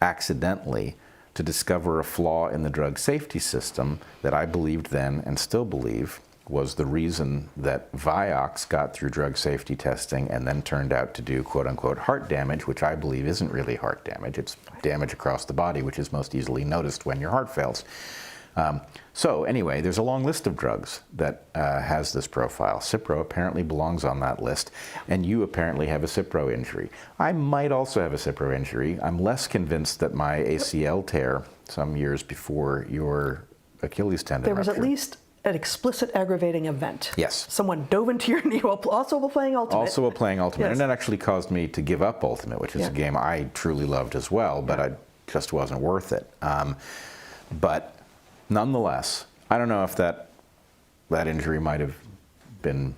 accidentally to discover a flaw in the drug safety system that I believed then and still believe was the reason that Vioxx got through drug safety testing and then turned out to do quote-unquote heart damage, which I believe isn't really heart damage. It's damage across the body, which is most easily noticed when your heart fails. So anyway, there's a long list of drugs that has this profile. Cipro apparently belongs on that list, and you apparently have a cipro injury. I might also have a cipro injury. I'm less convinced that my ACL tear some years before your Achilles tendon There was rupture. At least an explicit aggravating event. Yes. Someone dove into your knee while also playing Ultimate. Also playing Ultimate, Yes. and that actually caused me to give up Ultimate, which is a game I truly loved as well, but I just wasn't worth it. But nonetheless, I don't know if that injury might have been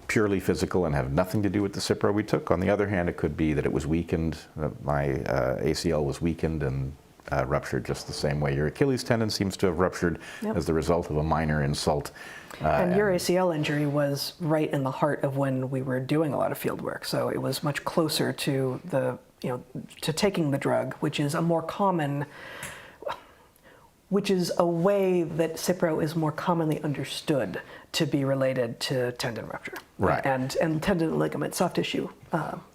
purely physical and have nothing to do with the cipro we took. On the other hand, it could be that it was weakened, that my ACL was weakened and ruptured just the same way your Achilles tendon seems to have ruptured as the result of a minor insult. And your ACL injury was right in the heart of when we were doing a lot of field work, so it was much closer to to taking the drug, which is a more common, which is a way that cipro is more commonly understood to be related to tendon rupture, right? And tendon and ligament soft tissue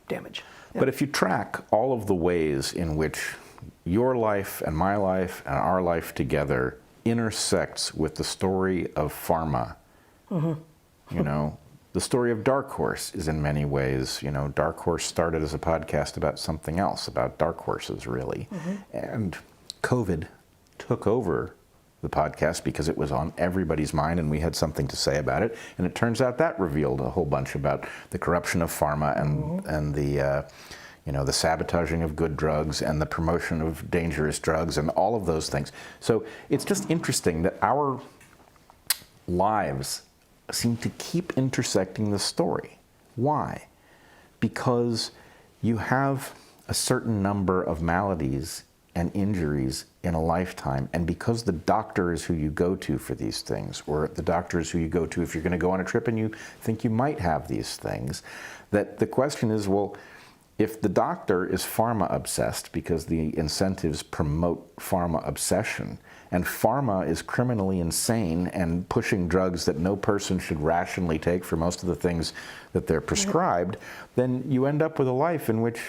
damage. But if you track all of the ways in which your life and my life and our life together intersects with the story of Pharma, the story of Dark Horse is in many ways, Dark Horse started as a podcast about something else, about dark horses really, and COVID took over the podcast because it was on everybody's mind and we had something to say about it. And it turns out that revealed a whole bunch about the corruption of pharma and the the sabotaging of good drugs and the promotion of dangerous drugs and all of those things. So it's just interesting that our lives seem to keep intersecting the story. Why? Because you have a certain number of maladies and injuries in a lifetime, and because the doctor is who you go to for these things, or the doctor is who you go to if you're going to go on a trip and you think you might have these things, that the question is, well, if the doctor is pharma obsessed because the incentives promote pharma obsession, and pharma is criminally insane and pushing drugs that no person should rationally take for most of the things that they're prescribed, then you end up with a life in which,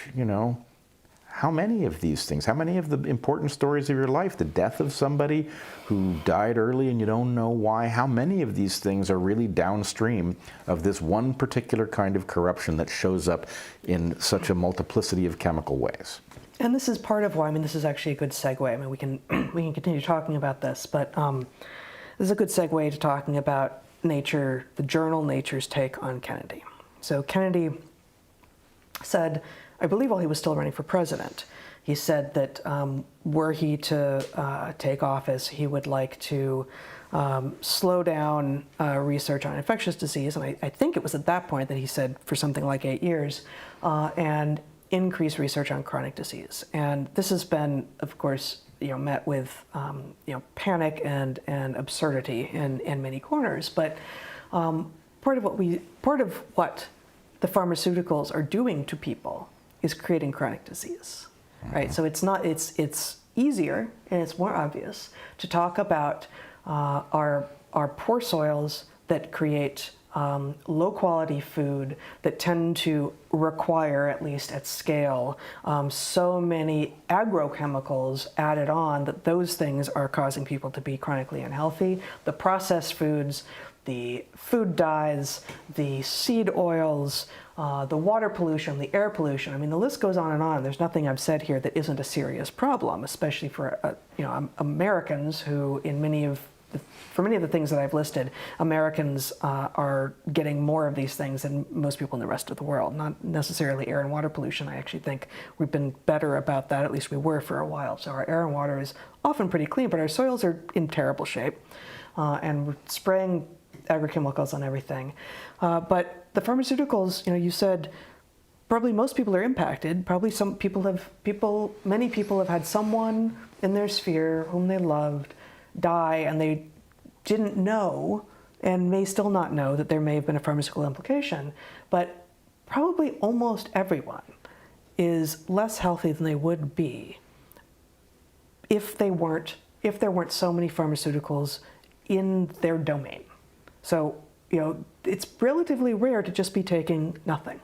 how many of these things, how many of the important stories of your life, the death of somebody who died early and you don't know why, how many of these things are really downstream of this one particular kind of corruption that shows up in such a multiplicity of chemical ways? And this is part of why, this is actually a good segue. We can continue talking about this, but this is a good segue to talking about Nature, the journal Nature's take on Kennedy. So Kennedy said, I believe while he was still running for president, he said that were he to take office, he would like to slow down research on infectious disease, and I think it was at that point that he said for something like 8 years, and increase research on chronic disease. And this has been, of course, met with panic and absurdity in many corners. But part of what the pharmaceuticals are doing to people is creating chronic disease, right? So it's easier and it's more obvious to talk about our poor soils that create low quality food that tend to require, at least at scale, so many agrochemicals added on that those things are causing people to be chronically unhealthy. The processed foods, the food dyes, the seed oils, the water pollution, the air pollution. The list goes on and on. There's nothing I've said here that isn't a serious problem, especially for Americans who, in many of for many of the things that I've listed, Americans are getting more of these things than most people in the rest of the world. Not necessarily air and water pollution. I actually think we've been better about that. At least we were for a while. So our air and water is often pretty clean, but our soils are in terrible shape. And we're spraying agrochemicals on everything. But the pharmaceuticals, you said probably most people are impacted. Probably many people have had someone in their sphere whom they loved die, and they didn't know, and may still not know, that there may have been a pharmaceutical implication. But probably almost everyone is less healthy than they would be if there weren't so many pharmaceuticals in their domain. So, it's relatively rare to just be taking nothing,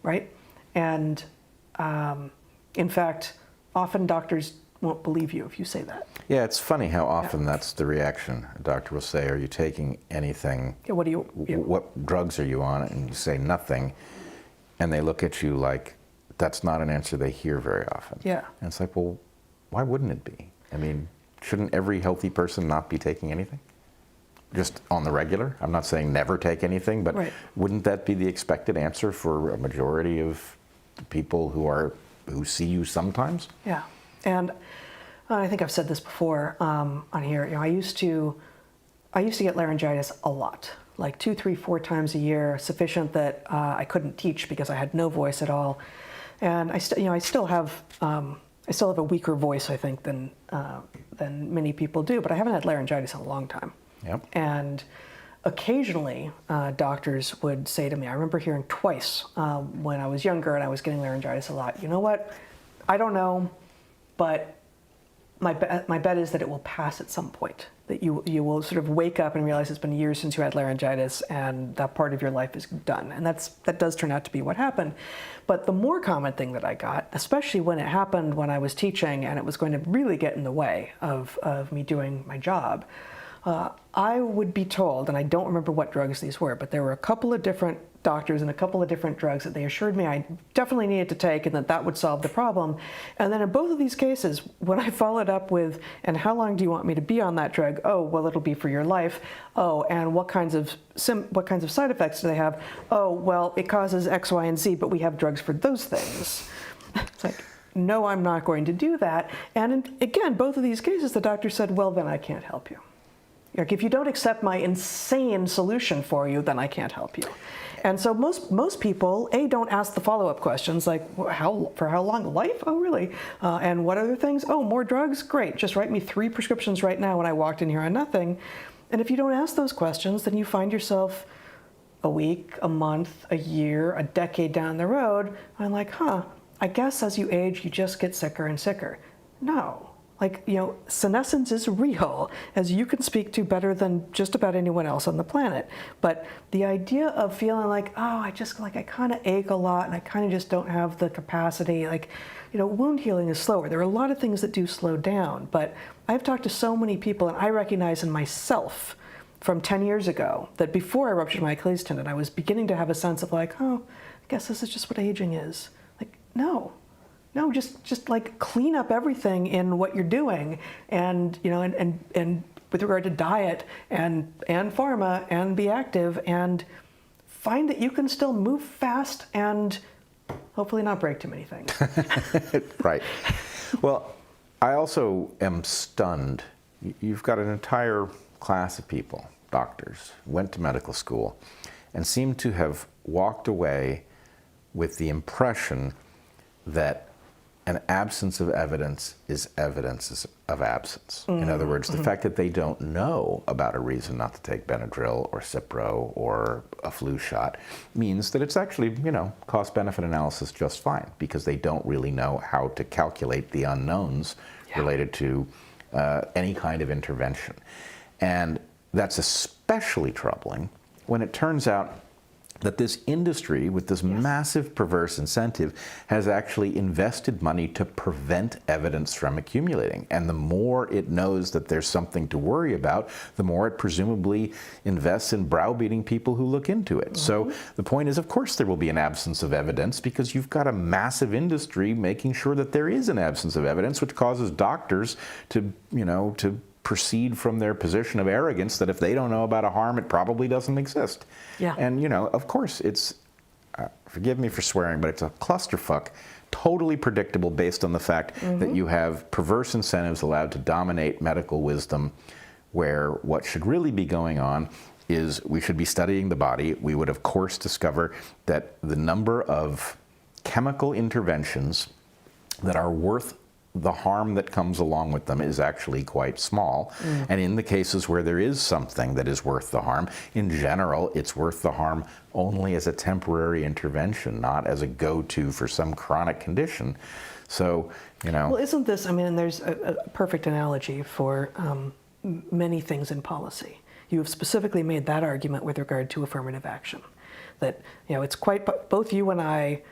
right? And in fact, often doctors won't believe you if you say that. Yeah, it's funny how often that's the reaction. A doctor will say, "Are you taking anything? Yeah, What drugs are you on?" And you say nothing, and they look at you like that's not an answer they hear very often. Yeah. And it's like, well, why wouldn't it be? I mean, shouldn't every healthy person not be taking anything? Just on the regular? I'm not saying never take anything, but wouldn't that be the expected answer for a majority of people who see you sometimes? Yeah. And I think I've said this before on here. I used to get laryngitis a lot, like 2, 3, 4 times a year, sufficient that I couldn't teach because I had no voice at all. And I still have a weaker voice, I think, than many people do. But I haven't had laryngitis in a long time. Yep. And occasionally, doctors would say to me, I remember hearing twice when I was younger and I was getting laryngitis a lot, "You know what? I don't know, but my bet is that it will pass at some point, that you will sort of wake up and realize it's been years since you had laryngitis and that part of your life is done." And that does turn out to be what happened. But the more common thing that I got, especially when it happened when I was teaching and it was going to really get in the way of me doing my job, I would be told, and I don't remember what drugs these were, but there were a couple of different doctors and a couple of different drugs that they assured me I definitely needed to take and that would solve the problem. And then in both of these cases, when I followed up with, "And how long do you want me to be on that drug?" "Oh, well, it'll be for your life." "Oh, and what kinds of side effects do they have?" "Oh, well, it causes X, Y, and Z, but we have drugs for those things." It's like, no, I'm not going to do that. And again, both of these cases, the doctor said, "Well, then I can't help you. Like, if you don't accept my insane solution for you, then I can't help you." And so most people, don't ask the follow-up questions like, for how long? Life? Oh, really? And what other things? Oh, more drugs? Great. Just write me 3 prescriptions right now when I walked in here on nothing. And if you don't ask those questions, then you find yourself a week, a month, a year, a decade down the road, and like, I guess as you age, you just get sicker and sicker. No. Like, senescence is real, as you can speak to better than just about anyone else on the planet. But the idea of feeling like, I kind of ache a lot and I kind of just don't have the capacity, wound healing is slower. There are a lot of things that do slow down, but I've talked to so many people, and I recognize in myself from 10 years ago that before I ruptured my Achilles tendon, I was beginning to have a sense of like, I guess this is just what aging is. Like, no, just like clean up everything in what you're doing, and and with regard to diet and pharma, and be active and find that you can still move fast and hopefully not break too many things. Right. Well, I also am stunned. You've got an entire class of people, doctors, went to medical school, and seem to have walked away with the impression that an absence of evidence is evidence of absence. In other words, the fact that they don't know about a reason not to take Benadryl or Cipro or a flu shot means that it's actually, cost-benefit analysis just fine, because they don't really know how to calculate the unknowns related to any kind of intervention. And that's especially troubling when it turns out that this industry, with this massive perverse incentive, has actually invested money to prevent evidence from accumulating. And the more it knows that there's something to worry about, the more it presumably invests in browbeating people who look into it. So the point is, of course, there will be an absence of evidence, because you've got a massive industry making sure that there is an absence of evidence, which causes doctors to, to proceed from their position of arrogance that if they don't know about a harm, it probably doesn't exist. Yeah. And, you know, of course, it's, forgive me for swearing, but it's a clusterfuck, totally predictable based on the fact that you have perverse incentives allowed to dominate medical wisdom, where what should really be going on is we should be studying the body. We would, of course, discover that the number of chemical interventions that are worth the harm that comes along with them is actually quite small. And in the cases where there is something that is worth the harm, in general, it's worth the harm only as a temporary intervention, not as a go-to for some chronic condition. So, you know. Well, isn't this, I mean, there's a perfect analogy for many things in policy. You have specifically made that argument with regard to affirmative action. That, you know, it's quite, both you and I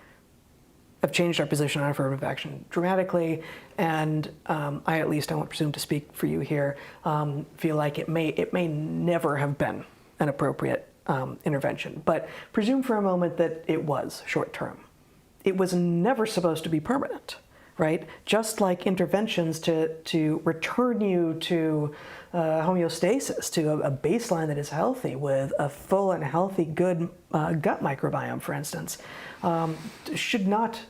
have changed our position on affirmative action dramatically, and I, at least, I won't presume to speak for you here, feel like it may never have been an appropriate intervention. But presume for a moment that it was short-term. It was never supposed to be permanent, right? Just like interventions to return you to homeostasis, to a baseline that is healthy with a full and healthy, good gut microbiome, for instance, should not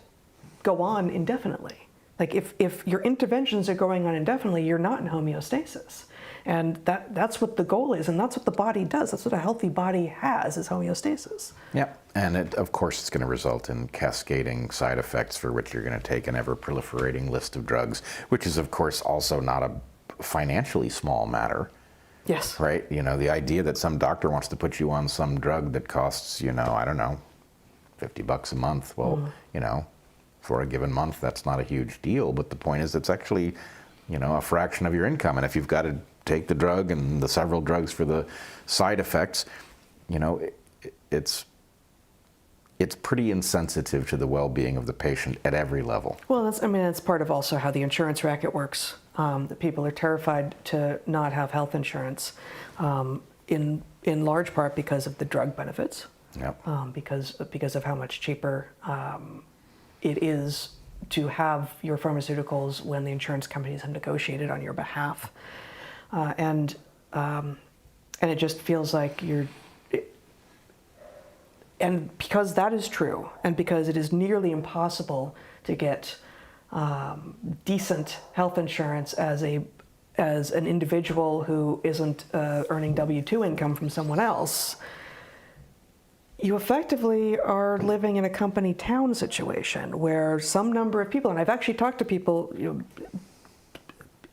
go on indefinitely. Like if your interventions are going on indefinitely, you're not in homeostasis. And that's what the goal is, and that's what the body does. That's what a healthy body has, is homeostasis. Yeah, and of course it's going to result in cascading side effects for which you're going to take an ever-proliferating list of drugs, which is, of course, also not a financially small matter. Yes. Right? You know, the idea that some doctor wants to put you on some drug that costs, you know, I don't know, $50 a month. Well, you know, for a given month, that's not a huge deal. But the point is, it's actually, you know, a fraction of your income. And if you've got to take the drug and the several drugs for the side effects, you know, it's pretty insensitive to the well-being of the patient at every level. Well, that's part of also how the insurance racket works. That people are terrified to not have health insurance, in large part because of the drug benefits. Yep. Because of how much cheaper it is to have your pharmaceuticals when the insurance companies have negotiated on your behalf, and it just feels like and because that is true, and because it is nearly impossible to get decent health insurance as an individual who isn't earning W-2 income from someone else, you effectively are living in a company town situation where some number of people, and I've actually talked to people, you know,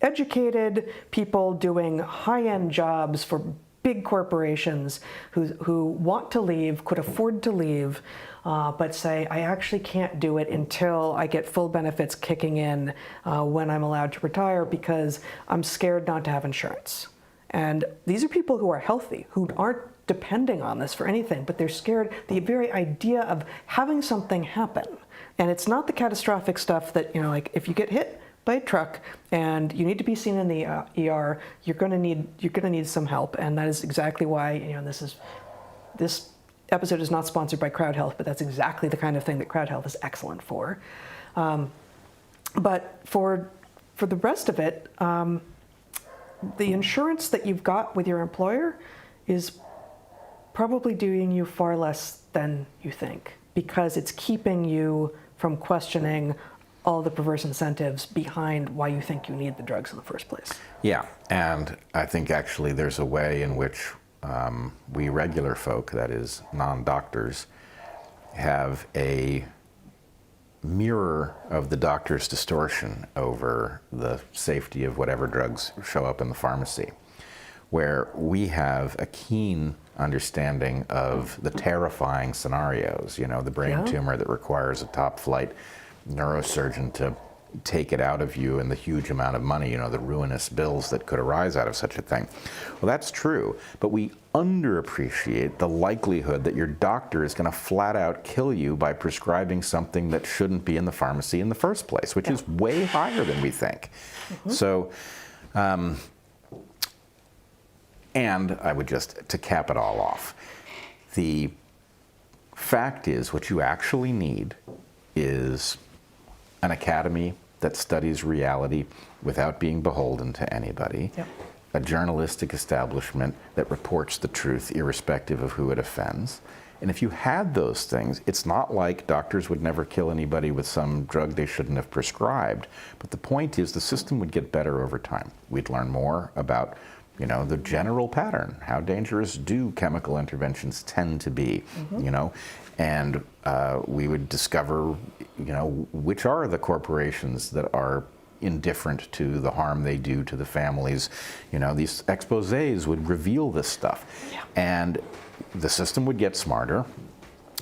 educated people doing high-end jobs for big corporations who want to leave, could afford to leave, but say, I actually can't do it until I get full benefits kicking in when I'm allowed to retire because I'm scared not to have insurance. And these are people who are healthy, who aren't depending on this for anything, but they're scared. The very idea of having something happen, and it's not the catastrophic stuff that, you know, like if you get hit by a truck and you need to be seen in the ER, you're going to need some help, and that is exactly why, you know, this episode is not sponsored by Crowd Health, but that's exactly the kind of thing that Crowd Health is excellent for. But for the rest of it, the insurance that you've got with your employer is probably doing you far less than you think, because it's keeping you from questioning all the perverse incentives behind why you think you need the drugs in the first place. Yeah, and I think actually there's a way in which we regular folk, that is non-doctors, have a mirror of the doctor's distortion over the safety of whatever drugs show up in the pharmacy, where we have a keen understanding of the terrifying scenarios, you know, the brain tumor that requires a top-flight neurosurgeon to take it out of you, and the huge amount of money, you know, the ruinous bills that could arise out of such a thing. Well, that's true, but we underappreciate the likelihood that your doctor is going to flat out kill you by prescribing something that shouldn't be in the pharmacy in the first place, which is way higher than we think. So, and I would just, to cap it all off, the fact is what you actually need is an academy that studies reality without being beholden to anybody. a journalistic establishment that reports the truth irrespective of who it offends. And if you had those things, it's not like doctors would never kill anybody with some drug they shouldn't have prescribed. But the point is the system would get better over time. We'd learn more about, you know, the general pattern. How dangerous do chemical interventions tend to be, you know? And we would discover, you know, which are the corporations that are indifferent to the harm they do to the families. You know, these exposés would reveal this stuff. Yeah. And the system would get smarter.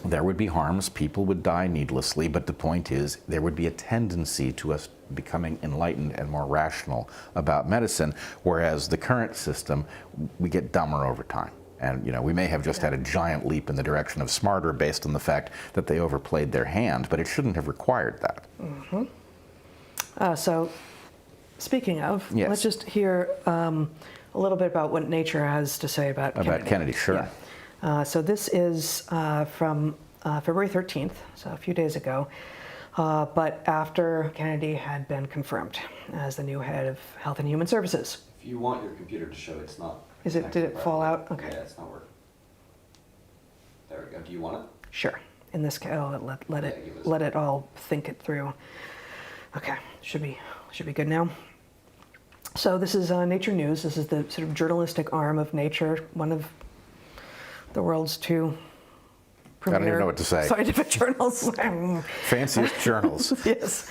There would be harms, people would die needlessly, but the point is there would be a tendency to us becoming enlightened and more rational about medicine, whereas the current system, we get dumber over time. And you know, we may have just had a giant leap in the direction of smarter based on the fact that they overplayed their hand, but it shouldn't have required that. So, speaking of, yes. let's just hear a little bit about what Nature has to say about Kennedy. About Kennedy, sure. Yeah. So this is from February 13th, so a few days ago, but after Kennedy had been confirmed as the new head of Health and Human Services. If you want your computer to show it's not. Is it? Did it fall out? Okay. Yeah, it's not working. There we go. Do you want it? Sure. In this case, let it all think it through. Okay, should be good now. So this is Nature News. This is the sort of journalistic arm of Nature, one of the world's two premier I don't even know what to say. Scientific journals. Fanciest journals. Yes.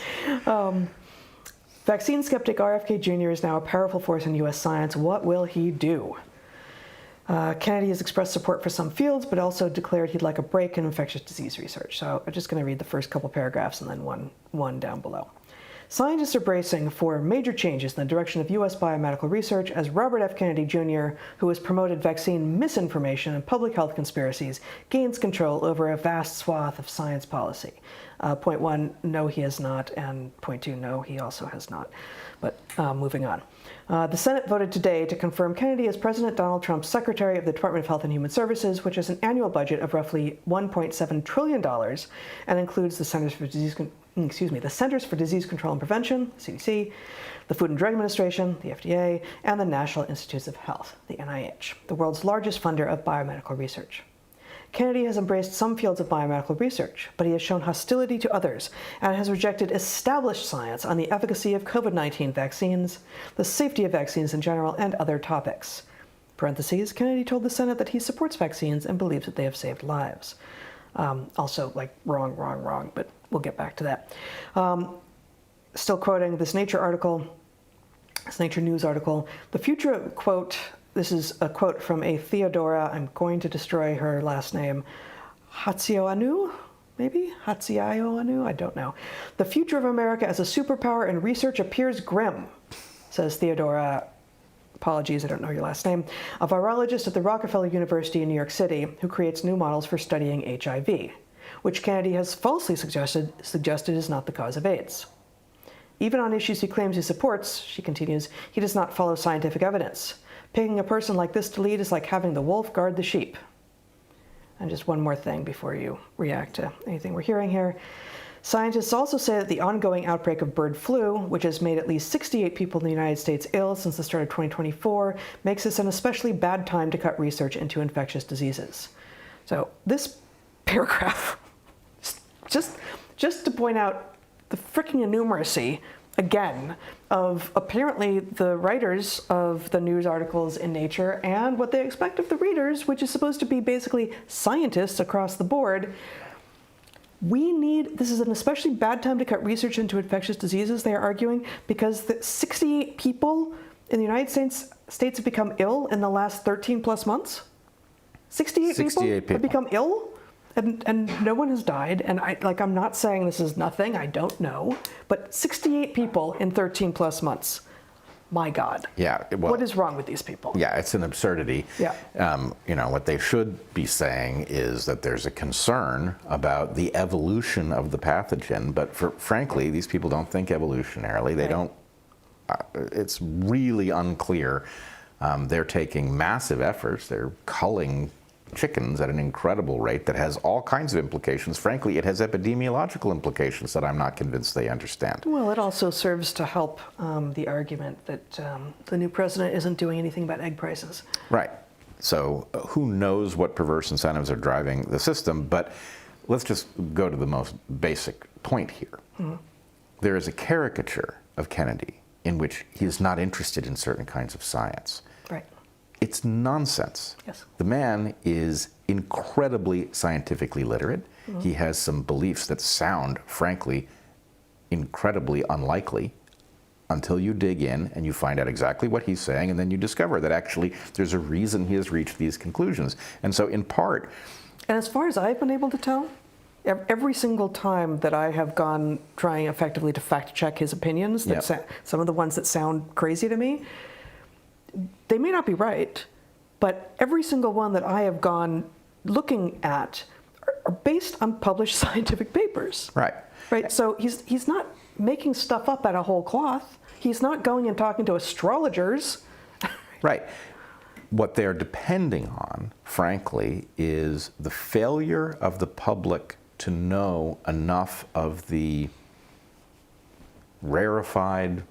Vaccine skeptic RFK Jr. is now a powerful force in U.S. science. What will he do? Kennedy has expressed support for some fields, but also declared he'd like a break in infectious disease research. So I'm just going to read the first couple paragraphs and then one down below. Scientists are bracing for major changes in the direction of U.S. biomedical research as Robert F. Kennedy Jr., who has promoted vaccine misinformation and public health conspiracies, gains control over a vast swath of science policy. Point one, no, he has not, and point two, no, he also has not. But moving on. The Senate voted today to confirm Kennedy as President Donald Trump's Secretary of the Department of Health and Human Services, which has an annual budget of roughly $1.7 trillion and includes the Centers for Disease Control and Prevention, CDC, the Food and Drug Administration, the FDA, and the National Institutes of Health, the NIH, the world's largest funder of biomedical research. Kennedy has embraced some fields of biomedical research, but he has shown hostility to others and has rejected established science on the efficacy of COVID-19 vaccines, the safety of vaccines in general, and other topics. Parentheses, Kennedy told the Senate that he supports vaccines and believes that they have saved lives. Also, like, wrong, but we'll get back to that. Still quoting this Nature News article, the future, quote, this is a quote from a Theodora, I'm going to destroy her last name, Hatsioanu, maybe? Hatsioanu, I don't know. The future of America as a superpower in research appears grim, says Theodora, apologies, I don't know your last name, a virologist at the Rockefeller University in New York City who creates new models for studying HIV, which Kennedy has falsely suggested is not the cause of AIDS. Even on issues he claims he supports, she continues, he does not follow scientific evidence. Picking a person like this to lead is like having the wolf guard the sheep. And just one more thing before you react to anything we're hearing here. Scientists also say that the ongoing outbreak of bird flu, which has made at least 68 people in the United States ill since the start of 2024, makes this an especially bad time to cut research into infectious diseases. So this paragraph, just to point out the freaking innumeracy, again, of apparently the writers of the news articles in Nature and what they expect of the readers, which is supposed to be basically scientists across the board. This is an especially bad time to cut research into infectious diseases, they are arguing, because 68 people in the United States have become ill in the last 13 plus months. 68 people have become ill? And no one has died, and I'm not saying this is nothing, I don't know, but 68 people in 13 plus months. My God. Yeah. Well, what is wrong with these people? Yeah, it's an absurdity. Yeah. You know, what they should be saying is that there's a concern about the evolution of the pathogen, but frankly, these people don't think evolutionarily. They don't, it's really unclear. They're taking massive efforts. They're culling chickens at an incredible rate that has all kinds of implications. Frankly, it has epidemiological implications that I'm not convinced they understand. Well, it also serves to help the argument that the new president isn't doing anything about egg prices. Right. So who knows what perverse incentives are driving the system, but let's just go to the most basic point here. Mm-hmm. There is a caricature of Kennedy in which he is not interested in certain kinds of science. Right. It's nonsense. Yes. The man is incredibly scientifically literate. Mm-hmm. He has some beliefs that sound, frankly, incredibly unlikely until you dig in and you find out exactly what he's saying, and then you discover that actually there's a reason he has reached these conclusions. And so in part... And as far as I've been able to tell, every single time that I have gone trying effectively to fact check his opinions, that some of the ones that sound crazy to me, they may not be right, but every single one that I have gone looking at are based on published scientific papers. Right. Right. So he's not making stuff up out of whole cloth. He's not going and talking to astrologers. Right. What they're depending on, frankly, is the failure of the public to know enough of the rarefied,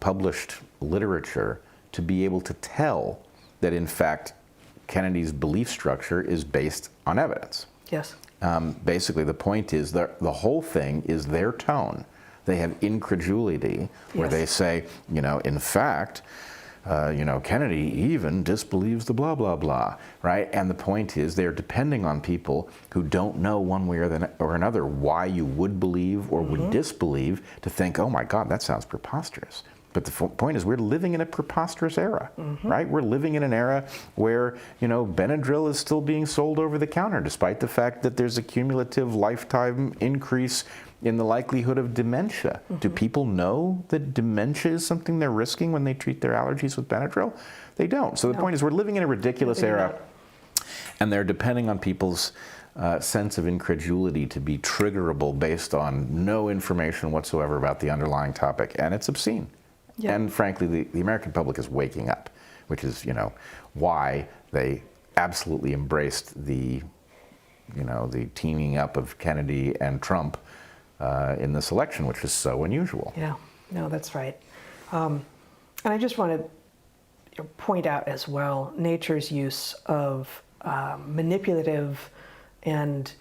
published literature to be able to tell that, in fact, Kennedy's belief structure is based on evidence. Yes. Basically, the point is that the whole thing is their tone. They have incredulity, where they say, in fact, Kennedy even disbelieves the blah, blah, blah, right? And the point is they're depending on people who don't know one way or another why you would believe or would disbelieve to think, oh my God, that sounds preposterous. But the point is we're living in a preposterous era, right? We're living in an era where, Benadryl is still being sold over the counter, despite the fact that there's a cumulative lifetime increase in the likelihood of dementia. Do people know that dementia is something they're risking when they treat their allergies with Benadryl? They don't. So the point is we're living in a ridiculous era, and they're depending on people's sense of incredulity to be triggerable based on no information whatsoever about the underlying topic, and it's obscene. Yeah. And frankly, the American public is waking up, which is, why they absolutely embraced the teaming up of Kennedy and Trump in this election, which is so unusual. Yeah, no, that's right. And I just want to point out as well nature's use of manipulative and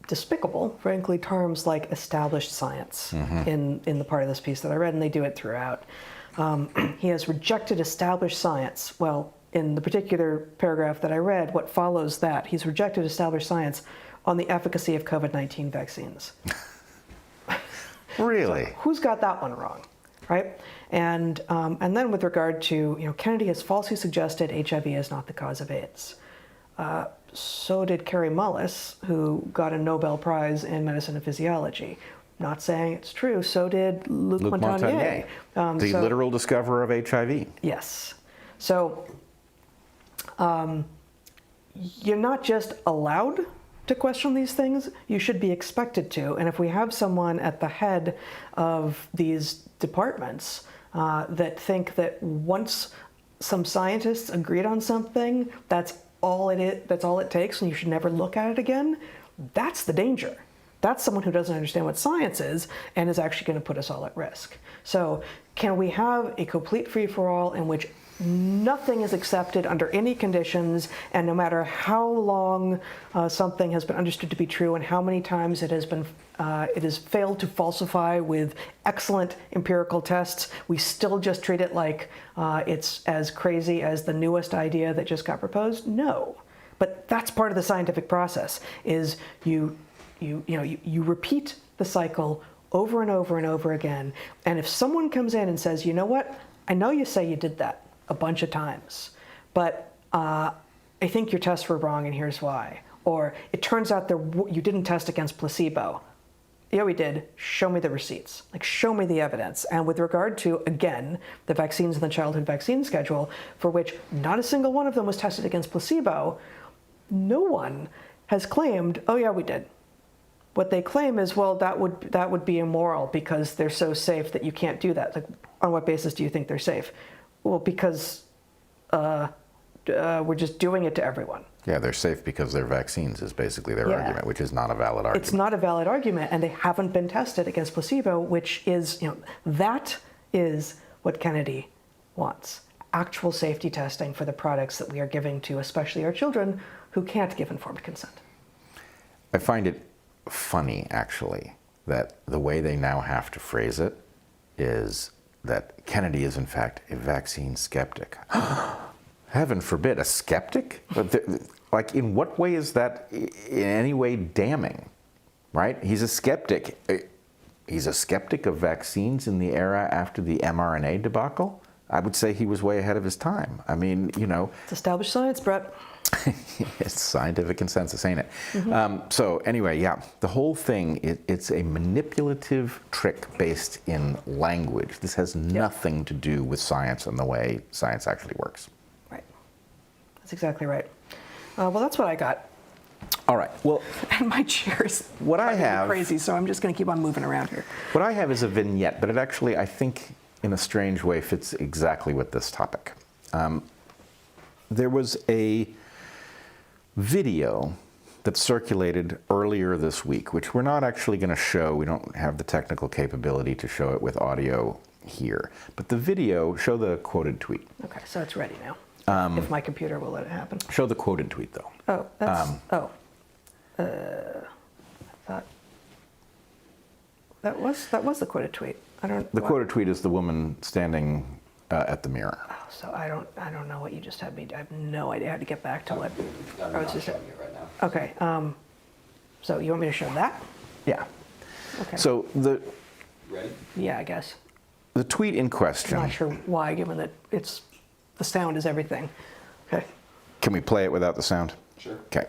despicable, frankly, terms like established science in the part of this piece that I read, and they do it throughout. He has rejected established science. Well, in the particular paragraph that I read, what follows that, he's rejected established science on the efficacy of COVID-19 vaccines. Really? So who's got that one wrong, right? And then with regard to, Kennedy has falsely suggested HIV is not the cause of AIDS. So did Kary Mullis, who got a Nobel Prize in Medicine and Physiology. Not saying it's true. So did Luc Montagnier. The literal discoverer of HIV. Yes. So you're not just allowed to question these things, you should be expected to. And if we have someone at the head of these departments that think that once some scientists agreed on something, that's all it takes, and you should never look at it again, that's the danger. That's someone who doesn't understand what science is and is actually going to put us all at risk. So can we have a complete free-for-all in which nothing is accepted under any conditions, and no matter how long something has been understood to be true and how many times it has failed to falsify with excellent empirical tests, we still just treat it like it's as crazy as the newest idea that just got proposed? No. But that's part of the scientific process, is you repeat the cycle over and over and over again. And if someone comes in and says, you know what, I know you say you did that a bunch of times, but I think your tests were wrong and here's why. Or it turns out you didn't test against placebo. Yeah, we did. Show me the receipts. Show me the evidence. And with regard to, again, the vaccines in the childhood vaccine schedule, for which not a single one of them was tested against placebo, no one has claimed, oh yeah, we did. What they claim is, well, that would be immoral because they're so safe that you can't do that. On what basis do you think they're safe? Well, because we're just doing it to everyone. Yeah, they're safe because they're vaccines is basically their argument, which is not a valid argument. It's not a valid argument, and they haven't been tested against placebo, which is, that is what Kennedy wants. Actual safety testing for the products that we are giving to especially our children who can't give informed consent. I find it funny, actually, that the way they now have to phrase it is that Kennedy is, in fact, a vaccine skeptic. Heaven forbid, a skeptic? Like, in what way is that in any way damning, right? He's a skeptic. He's a skeptic of vaccines in the era after the mRNA debacle. I would say he was way ahead of his time. I mean, It's established science, Bret. It's scientific consensus, ain't it? So anyway, yeah, the whole thing, it's a manipulative trick based in language. This has nothing to do with science and the way science actually works. Right. That's exactly right. Well, that's what I got. All right. Well, And my chair is what I have crazy, so I'm just going to keep on moving around here. What I have is a vignette, but it actually, I think, in a strange way, fits exactly with this topic. There was a video that circulated earlier this week, which we're not actually going to show. We don't have the technical capability to show it with audio here. But the video, show the quoted tweet. Okay, so it's ready now. If my computer will let it happen. Show the quoted tweet, though. Oh, that's, I thought that was the quoted tweet. I don't. The quoted tweet is the woman standing at the mirror. Oh, so I don't know what you just had me. I have no idea how to get back to what. I'm I was not just showing it right now. okay. So you want me to show that? Yeah. Okay. So the Ready? Yeah, I guess. the tweet in question. I'm not sure why, given that the sound is everything. Okay. Can we play it without the sound? Sure. Okay.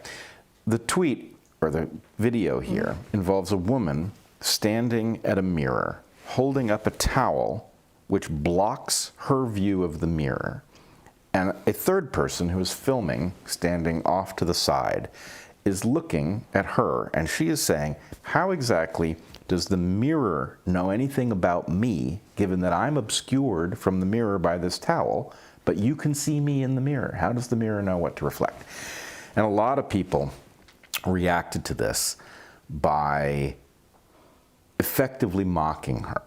The tweet, or the video here, involves a woman standing at a mirror, holding up a towel which blocks her view of the mirror, and a third person who is filming, standing off to the side, is looking at her, and she is saying, how exactly does the mirror know anything about me, given that I'm obscured from the mirror by this towel, but you can see me in the mirror? How does the mirror know what to reflect? And a lot of people reacted to this by effectively mocking her,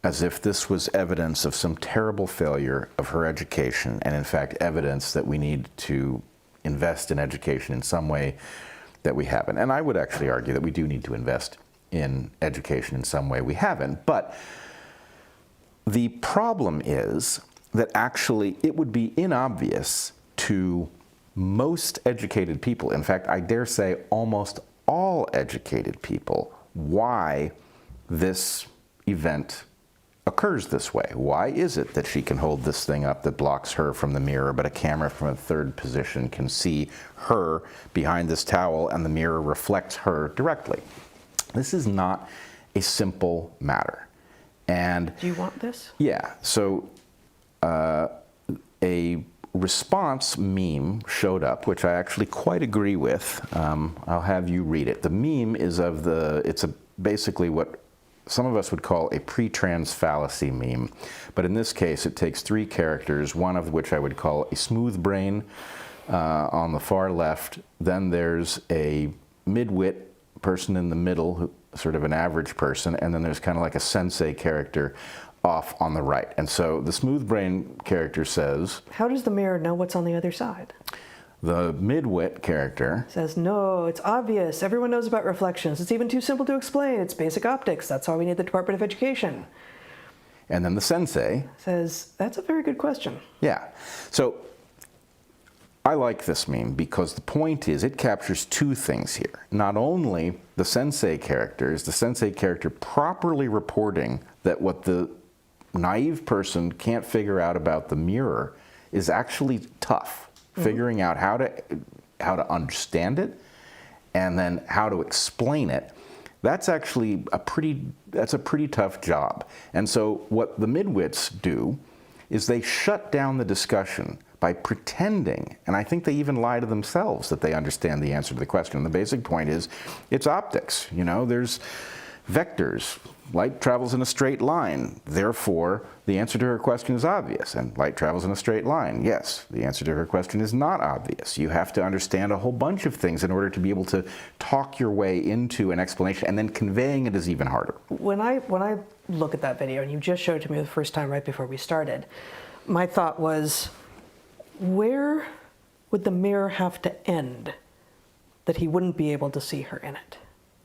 as if this was evidence of some terrible failure of her education, and in fact evidence that we need to invest in education in some way that we haven't. And I would actually argue that we do need to invest in education in some way we haven't. But the problem is that actually it would be inobvious to most educated people, in fact, I dare say almost all educated people, why this event occurs this way. Why is it that she can hold this thing up that blocks her from the mirror, but a camera from a third position can see her behind this towel and the mirror reflects her directly? This is not a simple matter. And Do you want this? yeah, so a response meme showed up, which I actually quite agree with. I'll have you read it. The meme is of basically what some of us would call a pre-trans fallacy meme. But in this case, it takes three characters, one of which I would call a smooth brain on the far left. Then there's a midwit person in the middle, who, sort of an average person, and then there's kind of like a sensei character off on the right. And so the smooth brain character says, How does the mirror know what's on the other side? the midwit character Says, no, it's obvious. Everyone knows about reflections. It's even too simple to explain. It's basic optics. That's why we need the Department of Education. and then the sensei. Says, that's a very good question. Yeah. So I like this meme because the point is it captures two things here. Not only the sensei character, is the sensei character properly reporting that what the naive person can't figure out about the mirror is actually tough. Figuring out how to understand it and then how to explain it. That's actually a pretty tough job. And so what the midwits do is they shut down the discussion by pretending, and I think they even lie to themselves, that they understand the answer to the question. And the basic point is, it's optics. You know, there's vectors. Light travels in a straight line. Therefore, the answer to her question is obvious. And light travels in a straight line. Yes, the answer to her question is not obvious. You have to understand a whole bunch of things in order to be able to talk your way into an explanation, and then conveying it is even harder. When I look at that video, and you just showed it to me the first time right before we started, my thought was, where would the mirror have to end that he wouldn't be able to see her in it?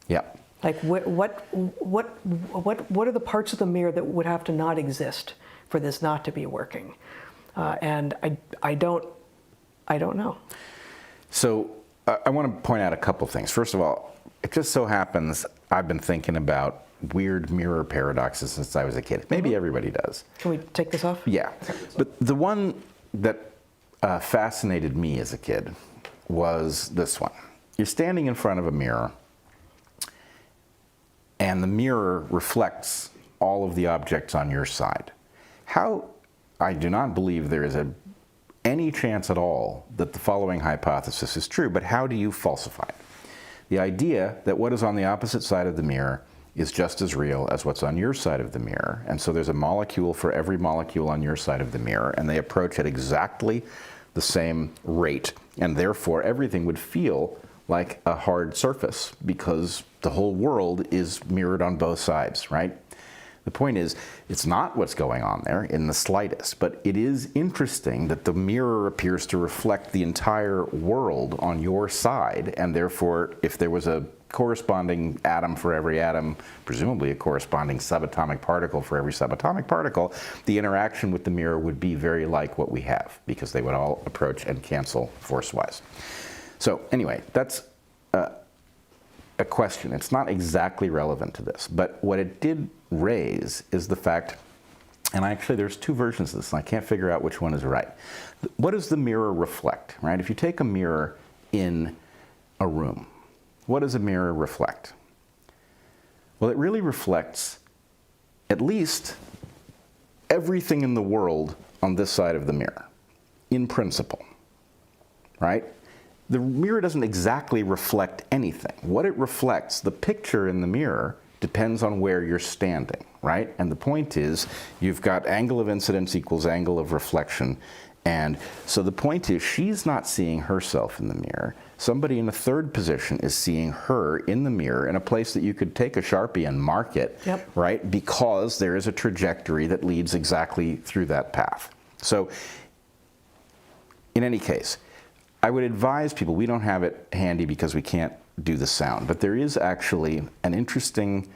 Yeah. Like what are the parts of the mirror that would have to not exist for this not to be working? And I don't know. So I want to point out a couple things. First of all, it just so happens I've been thinking about weird mirror paradoxes since I was a kid. Maybe everybody does. Can we take this off? Yeah. But the one that fascinated me as a kid was this one. You're standing in front of a mirror, and the mirror reflects all of the objects on your side. I do not believe there is any chance at all that the following hypothesis is true, but how do you falsify it? The idea that what is on the opposite side of the mirror is just as real as what's on your side of the mirror, and so there's a molecule for every molecule on your side of the mirror, and they approach at exactly the same rate, and therefore everything would feel like a hard surface because the whole world is mirrored on both sides, right? The point is, it's not what's going on there in the slightest, but it is interesting that the mirror appears to reflect the entire world on your side, and therefore, if there was a corresponding atom for every atom, presumably a corresponding subatomic particle for every subatomic particle, the interaction with the mirror would be very like what we have, because they would all approach and cancel force-wise. So anyway, that's a question. It's not exactly relevant to this, but what it did raise is the fact, and actually there's two versions of this, and I can't figure out which one is right. What does the mirror reflect, right? If you take a mirror in a room, what does a mirror reflect? Well, it really reflects at least everything in the world on this side of the mirror, in principle, right? The mirror doesn't exactly reflect anything. What it reflects, the picture in the mirror, depends on where you're standing, right? And the point is, you've got angle of incidence equals angle of reflection. And so the point is, she's not seeing herself in the mirror. Somebody in a third position is seeing her in the mirror in a place that you could take a Sharpie and mark it, right? Because there is a trajectory that leads exactly through that path. So in any case, I would advise people, we don't have it handy because we can't do the sound, but there is actually an interesting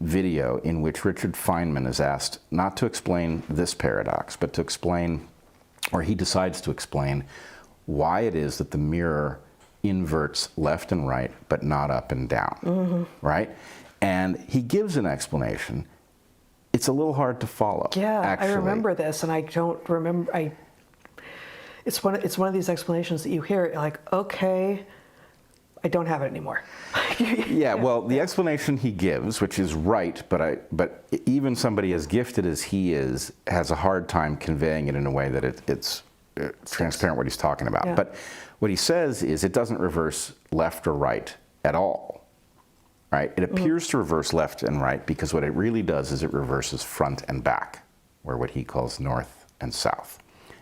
video in which Richard Feynman is asked not to explain this paradox, but to explain, or he decides to explain, why it is that the mirror inverts left and right, but not up and down, right? And he gives an explanation. It's a little hard to follow. Yeah, actually. I remember this, and I don't remember, it's one of these explanations that you hear, like, okay, I don't have it anymore. Yeah, well, the explanation he gives, which is right, but even somebody as gifted as he is has a hard time conveying it in a way that it's transparent what he's talking about. Yeah. But what he says is it doesn't reverse left or right at all, right? It appears to reverse left and right because what it really does is it reverses front and back, or what he calls north and south.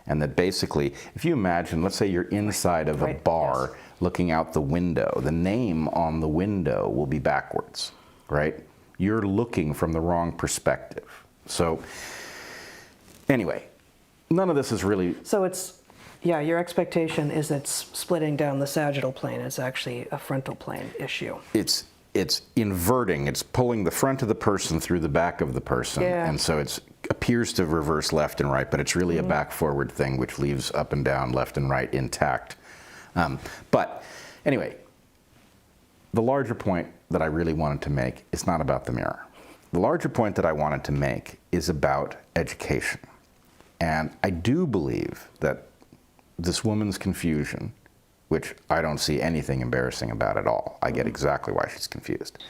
And that basically, if you imagine, let's say you're inside of a bar looking out the window, the name on the window will be backwards, right? You're looking from the wrong perspective. So anyway, none of this is really... So it's, yeah, your expectation is that splitting down the sagittal plane is actually a frontal plane issue. It's inverting, it's pulling the front of the person through the back of the person, and so it appears to reverse left and right, but it's really a back-forward thing, which leaves up and down, left and right intact. But anyway, the larger point that I really wanted to make is not about the mirror. The larger point that I wanted to make is about education. And I do believe that this woman's confusion, which I don't see anything embarrassing about at all, I get exactly why she's confused,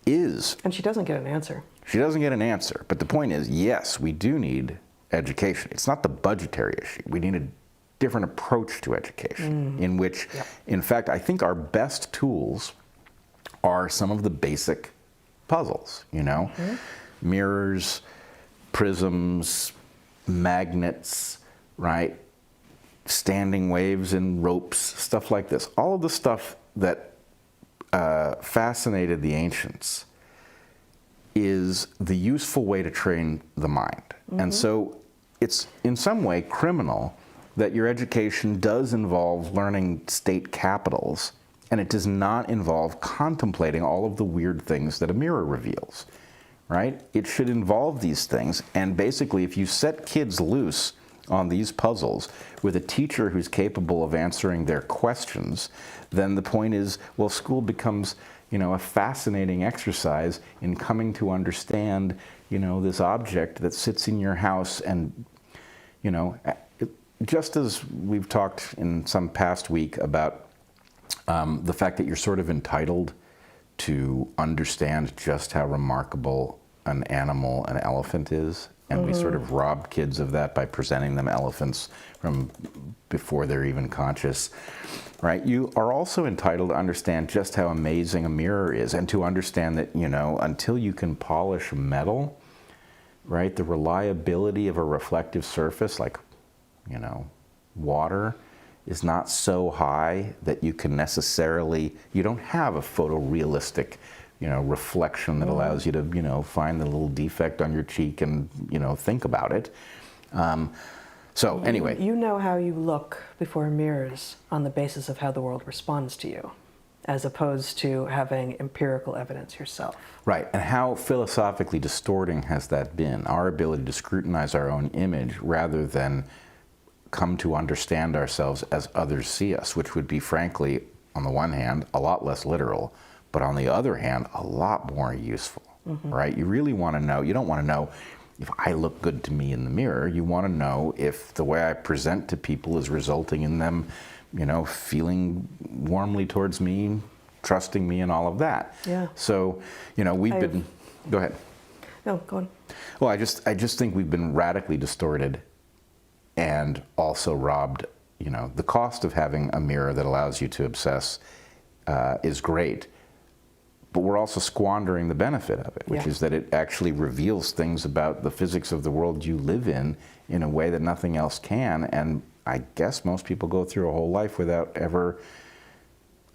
is... And she doesn't get an answer. She doesn't get an answer. But the point is, yes, we do need education. It's not the budgetary issue. We need a different approach to education in which, in fact, I think our best tools are some of the basic puzzles, you know? Mirrors, prisms, magnets, right? Standing waves and ropes, stuff like this. All of the stuff that fascinated the ancients is the useful way to train the mind. And so it's in some way criminal that your education does involve learning state capitals, and it does not involve contemplating all of the weird things that a mirror reveals, right? It should involve these things, and basically if you set kids loose on these puzzles with a teacher who's capable of answering their questions, then the point is, well, school becomes, you know, a fascinating exercise in coming to understand, you know, this object that sits in your house. And, you know, just as we've talked in some past week about the fact that you're sort of entitled to understand just how remarkable an animal, an elephant is, and we sort of rob kids of that by presenting them elephants from before they're even conscious, right? You are also entitled to understand just how amazing a mirror is, and to understand that, you know, until you can polish metal, right, the reliability of a reflective surface like, you know, water is not so high that you can necessarily, you don't have a photorealistic, you know, reflection that allows you to, you know, find the little defect on your cheek and, you know, think about it. So anyway. You know how you look before mirrors on the basis of how the world responds to you, as opposed to having empirical evidence yourself. Right, and how philosophically distorting has that been? Our ability to scrutinize our own image rather than come to understand ourselves as others see us, which would be, frankly, on the one hand, a lot less literal, but on the other hand, a lot more useful, right? You really want to know, you don't want to know if I look good to me in the mirror. You want to know if the way I present to people is resulting in them, you know, feeling warmly towards me, trusting me, and all of that. Yeah. So, you know, we've been, go ahead. No, go on. Well, I just think we've been radically distorted and also robbed. You know, the cost of having a mirror that allows you to obsess is great, but we're also squandering the benefit of it, which is that it actually reveals things about the physics of the world you live in a way that nothing else can. And I guess most people go through a whole life without ever,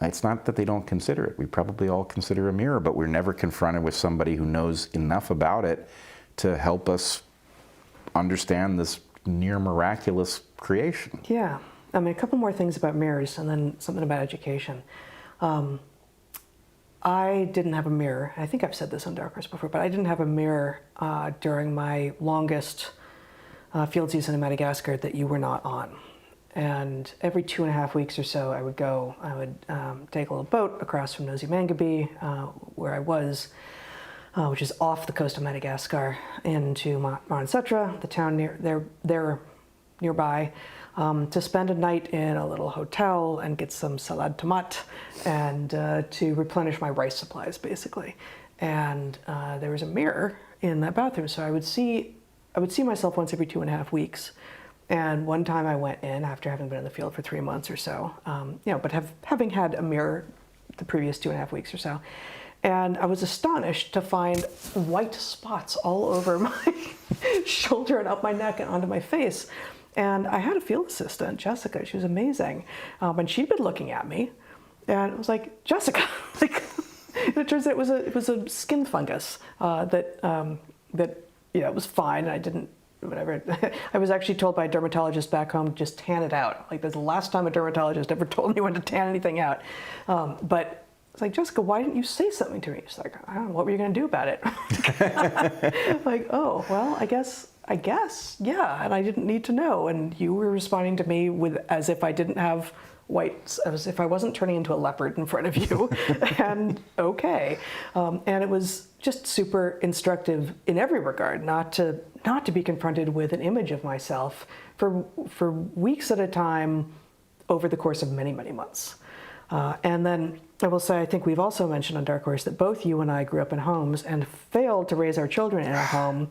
it's not that they don't consider it. We probably all consider a mirror, but we're never confronted with somebody who knows enough about it to help us understand this near miraculous creation. Yeah. I mean, a couple more things about mirrors and then something about education. I didn't have a mirror. I think I've said this on Dark Horse before, but I didn't have a mirror during my longest field season in Madagascar that you were not on. And every 2.5 weeks or so, I would take a little boat across from Nosy Mangabe, where I was, which is off the coast of Madagascar, into Maransetra, the town nearby, to spend a night in a little hotel and get some salade tomate and to replenish my rice supplies, basically. And there was a mirror in that bathroom, so I would see myself once every 2.5 weeks. And one time I went in after having been in the field for 3 months or so, you know, but having had a mirror the previous 2.5 weeks or so. And I was astonished to find white spots all over my shoulder and up my neck and onto my face. And I had a field assistant, Jessica. She was amazing. And she'd been looking at me. And I was like, Jessica, like, and it turns out it was a skin fungus that you know, it was fine. I didn't, whatever. I was actually told by a dermatologist back home to just tan it out. Like, that's the last time a dermatologist ever told anyone to tan anything out. But it's like, Jessica, why didn't you say something to me? She's like, I don't know, what were you going to do about it? Like, oh, well, I guess, yeah, and I didn't need to know. And you were responding to me as if I didn't have whites, as if I wasn't turning into a leopard in front of you. And okay. And it was just super instructive in every regard, not to be confronted with an image of myself for weeks at a time over the course of many, many months. And then I will say, I think we've also mentioned on Dark Horse that both you and I grew up in homes and failed to raise our children in a home.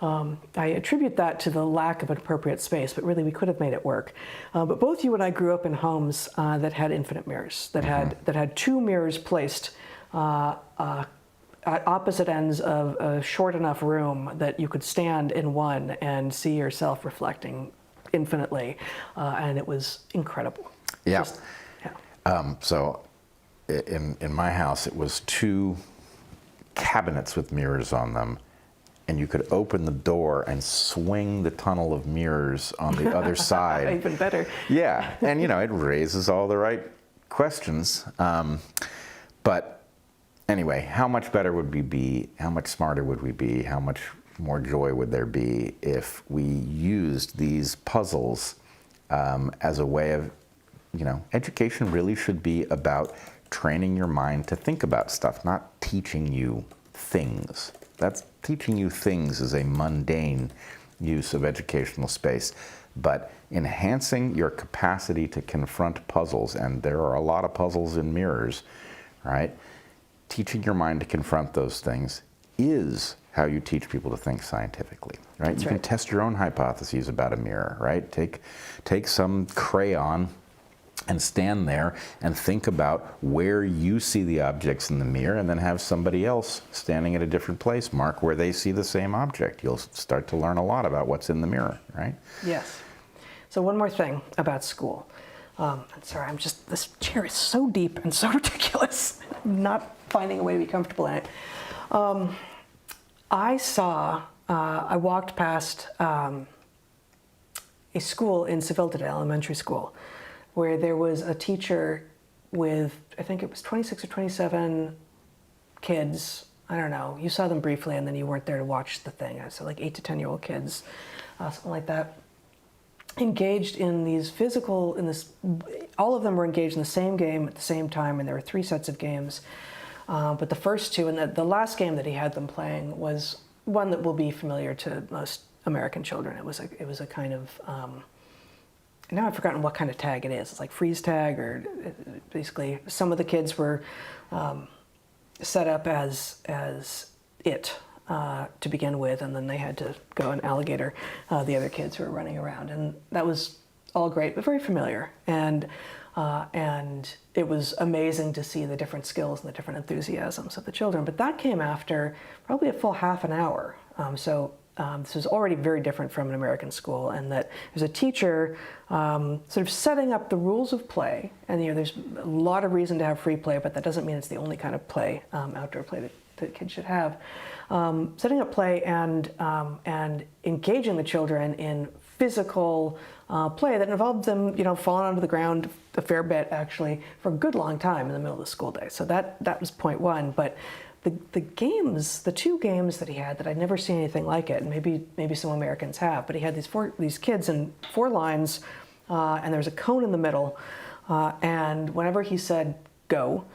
I attribute that to the lack of an appropriate space, but really we could have made it work. But both you and I grew up in homes that had infinite mirrors, that had 2 mirrors placed at opposite ends of a short enough room that you could stand in one and see yourself reflecting infinitely, and it was incredible. Yeah. Yeah. So in my house, it was 2 cabinets with mirrors on them, and you could open the door and swing the tunnel of mirrors on the other side. Even better. Yeah, and it raises all the right questions. But anyway, how much better would we be? How much smarter would we be? How much more joy would there be if we used these puzzles as a way of, education really should be about training your mind to think about stuff, not teaching you things. That's teaching you things is a mundane use of educational space, but enhancing your capacity to confront puzzles, and there are a lot of puzzles in mirrors, right? Teaching your mind to confront those things is how you teach people to think scientifically, right? That's you right. can test your own hypotheses about a mirror, right? Take some crayon and stand there and think about where you see the objects in the mirror, and then have somebody else standing at a different place mark where they see the same object. You'll start to learn a lot about what's in the mirror, right? Yes. So one more thing about school. I'm sorry, this chair is so deep and so ridiculous. I'm not finding a way to be comfortable in it. I walked past a school in Seville today, elementary school, where there was a teacher with, I think it was 26 or 27 kids. I don't know. You saw them briefly, and then you weren't there to watch the thing. So like 8 to 10-year-old kids, something like that, engaged in these all of them were engaged in the same game at the same time, and there were 3 sets of games. But the first 2, and the last game that he had them playing was one that will be familiar to most American children. It was a kind of, now I've forgotten what kind of tag it is. It's like freeze tag, or basically some of the kids were set up as it to begin with, and then they had to go and alligator the other kids who were running around. And that was all great, but very familiar. And it was amazing to see the different skills and the different enthusiasms of the children. But that came after probably a full half an hour. This was already very different from an American school, and that there's a teacher sort of setting up the rules of play. And there's a lot of reason to have free play, but that doesn't mean it's the only kind of play, outdoor play that kids should have. Setting up play and engaging the children in physical play that involved them, falling onto the ground a fair bit, actually, for a good long time in the middle of the school day. So that was point 1. But the games, the 2 games that he had that I'd never seen anything like it, and maybe some Americans have, but he had these kids in 4 lines, and there was a cone in the middle, and whenever he said go,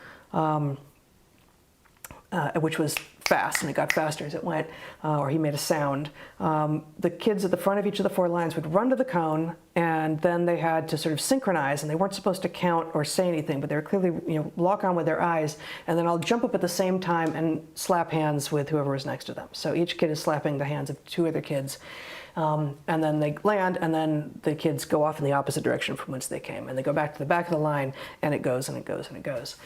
which was fast, and it got faster as it went, or he made a sound, the kids at the front of each of the 4 lines would run to the cone, and then they had to sort of synchronize, and they weren't supposed to count or say anything, but they were clearly, lock on with their eyes, and then I'll jump up at the same time and slap hands with whoever was next to them. So each kid is slapping the hands of 2 other kids, and then they land, and then the kids go off in the opposite direction from whence they came, and they go back to the back of the line, and it goes, and it goes, and it goes.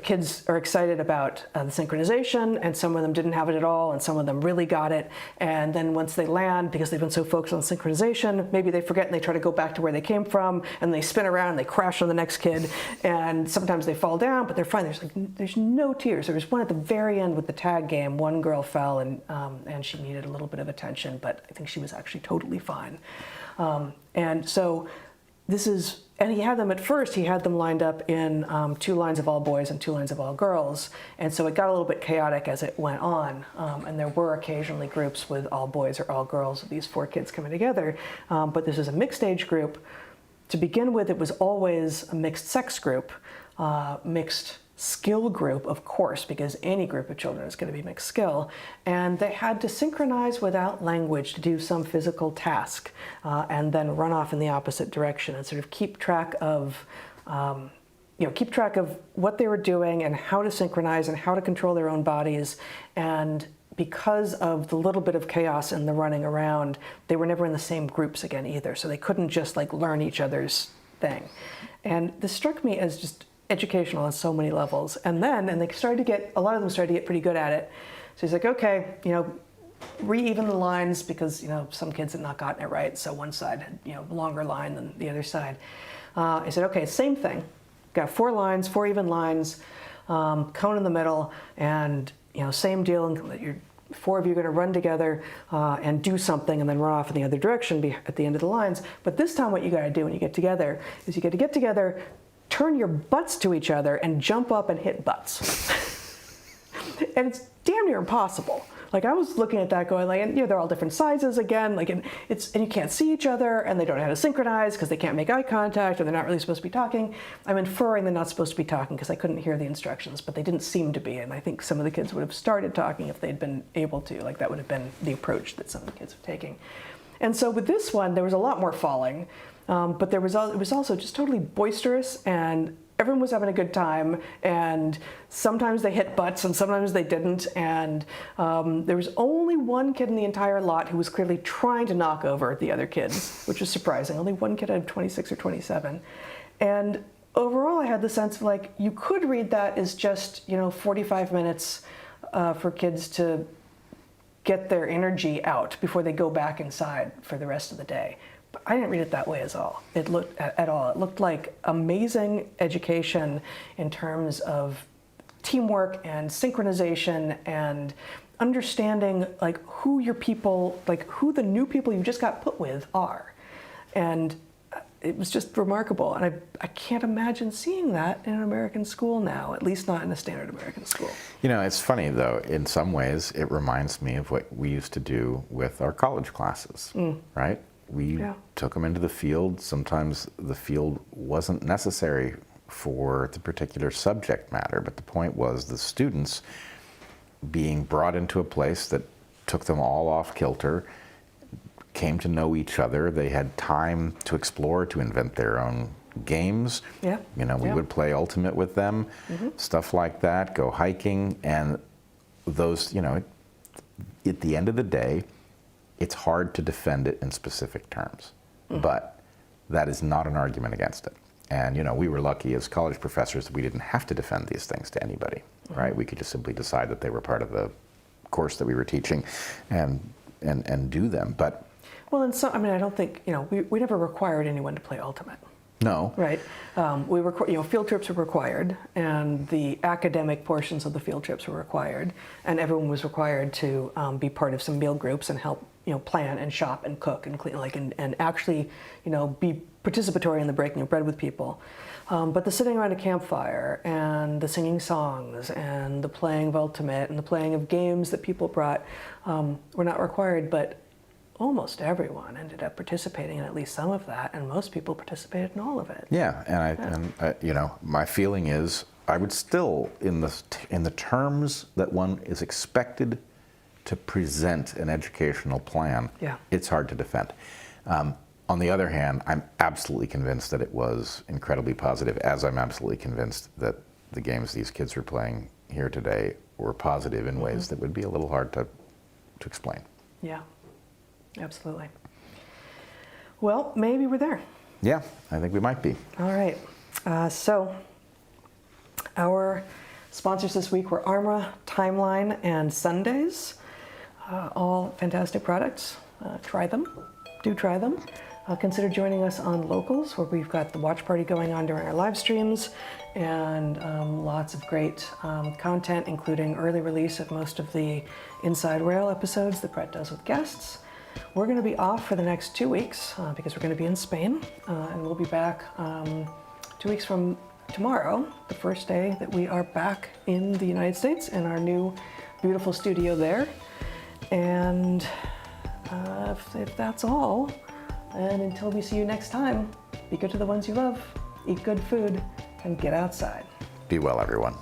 Kids are excited about the synchronization, and some of them didn't have it at all, and some of them really got it. And then once they land, because they've been so focused on synchronization, maybe they forget and they try to go back to where they came from, and they spin around and they crash on the next kid. And sometimes they fall down, but they're fine. There's no tears. There was one at the very end with the tag game. One girl fell, and she needed a little bit of attention, but I think she was actually totally fine. And so this is. And he had them at first, he had them lined up in 2 lines of all boys and 2 lines of all girls. And so it got a little bit chaotic as it went on. And there were occasionally groups with all boys or all girls, these 4 kids coming together. But this is a mixed age group. To begin with, it was always a mixed sex group, mixed skill group, of course, because any group of children is going to be mixed skill. And they had to synchronize without language to do some physical task, and then run off in the opposite direction and sort of keep track of what they were doing and how to synchronize and how to control their own bodies. And because of the little bit of chaos and the running around, they were never in the same groups again either. So they couldn't just learn each other's thing. And this struck me as just educational on so many levels. And they started to get, a lot of them started to get pretty good at it. So he's like, okay, re-even the lines because, some kids had not gotten it right. So one side had, longer line than the other side. I said, okay, same thing. Got 4 lines, 4 even lines, cone in the middle, and, same deal. You're 4 of you are going to run together and do something and then run off in the other direction at the end of the lines. But this time what you got to do when you get together is you got to get together, turn your butts to each other, and jump up and hit butts. And it's damn near impossible. Like, I was looking at that going like, and they're all different sizes again, like, and you can't see each other, and they don't know how to synchronize because they can't make eye contact, or they're not really supposed to be talking. I'm inferring they're not supposed to be talking because I couldn't hear the instructions, but they didn't seem to be, and I think some of the kids would have started talking if they'd been able to. Like, that would have been the approach that some of the kids were taking. And so with this one, there was a lot more falling, but it was also just totally boisterous, and everyone was having a good time, and sometimes they hit butts and sometimes they didn't, and there was only one kid in the entire lot who was clearly trying to knock over the other kids, which was surprising. Only one kid had 26 or 27. And overall, I had the sense of like, you could read that as just, 45 minutes for kids to get their energy out before they go back inside for the rest of the day. But I didn't read it that way at all. It looked like amazing education in terms of teamwork and synchronization and understanding like who your people, like who the new people you just got put with are. And it was just remarkable. And I can't imagine seeing that in an American school now, at least not in a standard American school. It's funny though, in some ways it reminds me of what we used to do with our college classes, right? We took them into the field. Sometimes the field wasn't necessary for the particular subject matter, but the point was the students being brought into a place that took them all off kilter, came to know each other. They had time to explore, to invent their own games. Yeah. We would play Ultimate with them, stuff like that, go hiking, and those, at the end of the day, it's hard to defend it in specific terms, but that is not an argument against it. And we were lucky as college professors that we didn't have to defend these things to anybody, right? We could just simply decide that they were part of the course that we were teaching and do them. But well, and so I don't think we never required anyone to play Ultimate. No. Right. Field trips were required, and the academic portions of the field trips were required, and everyone was required to be part of some meal groups and help, plan and shop and cook and clean, and actually, be participatory in the breaking of bread with people. But the sitting around a campfire and the singing songs and the playing of Ultimate and the playing of games that people brought were not required, but almost everyone ended up participating in at least some of that, and most people participated in all of it. Yeah, and my feeling is I would still, in the terms that one is expected to present an educational plan, it's hard to defend. On the other hand, I'm absolutely convinced that it was incredibly positive, as I'm absolutely convinced that the games these kids were playing here today were positive in ways that would be a little hard to explain. Yeah. Absolutely. Well, maybe we're there. Yeah, I think we might be. All right. So our sponsors this week were ARMRA, Timeline, and Sundays. All fantastic products. Try them. Do try them. Consider joining us on Locals, where we've got the watch party going on during our live streams, and lots of great content, including early release of most of the Inside Rail episodes that Bret does with guests. We're going to be off for the next 2 weeks because we're going to be in Spain, and we'll be back 2 weeks from tomorrow, the first day that we are back in the United States in our new beautiful studio there. And if that's all, and until we see you next time, be good to the ones you love, eat good food, and get outside. Be well, everyone.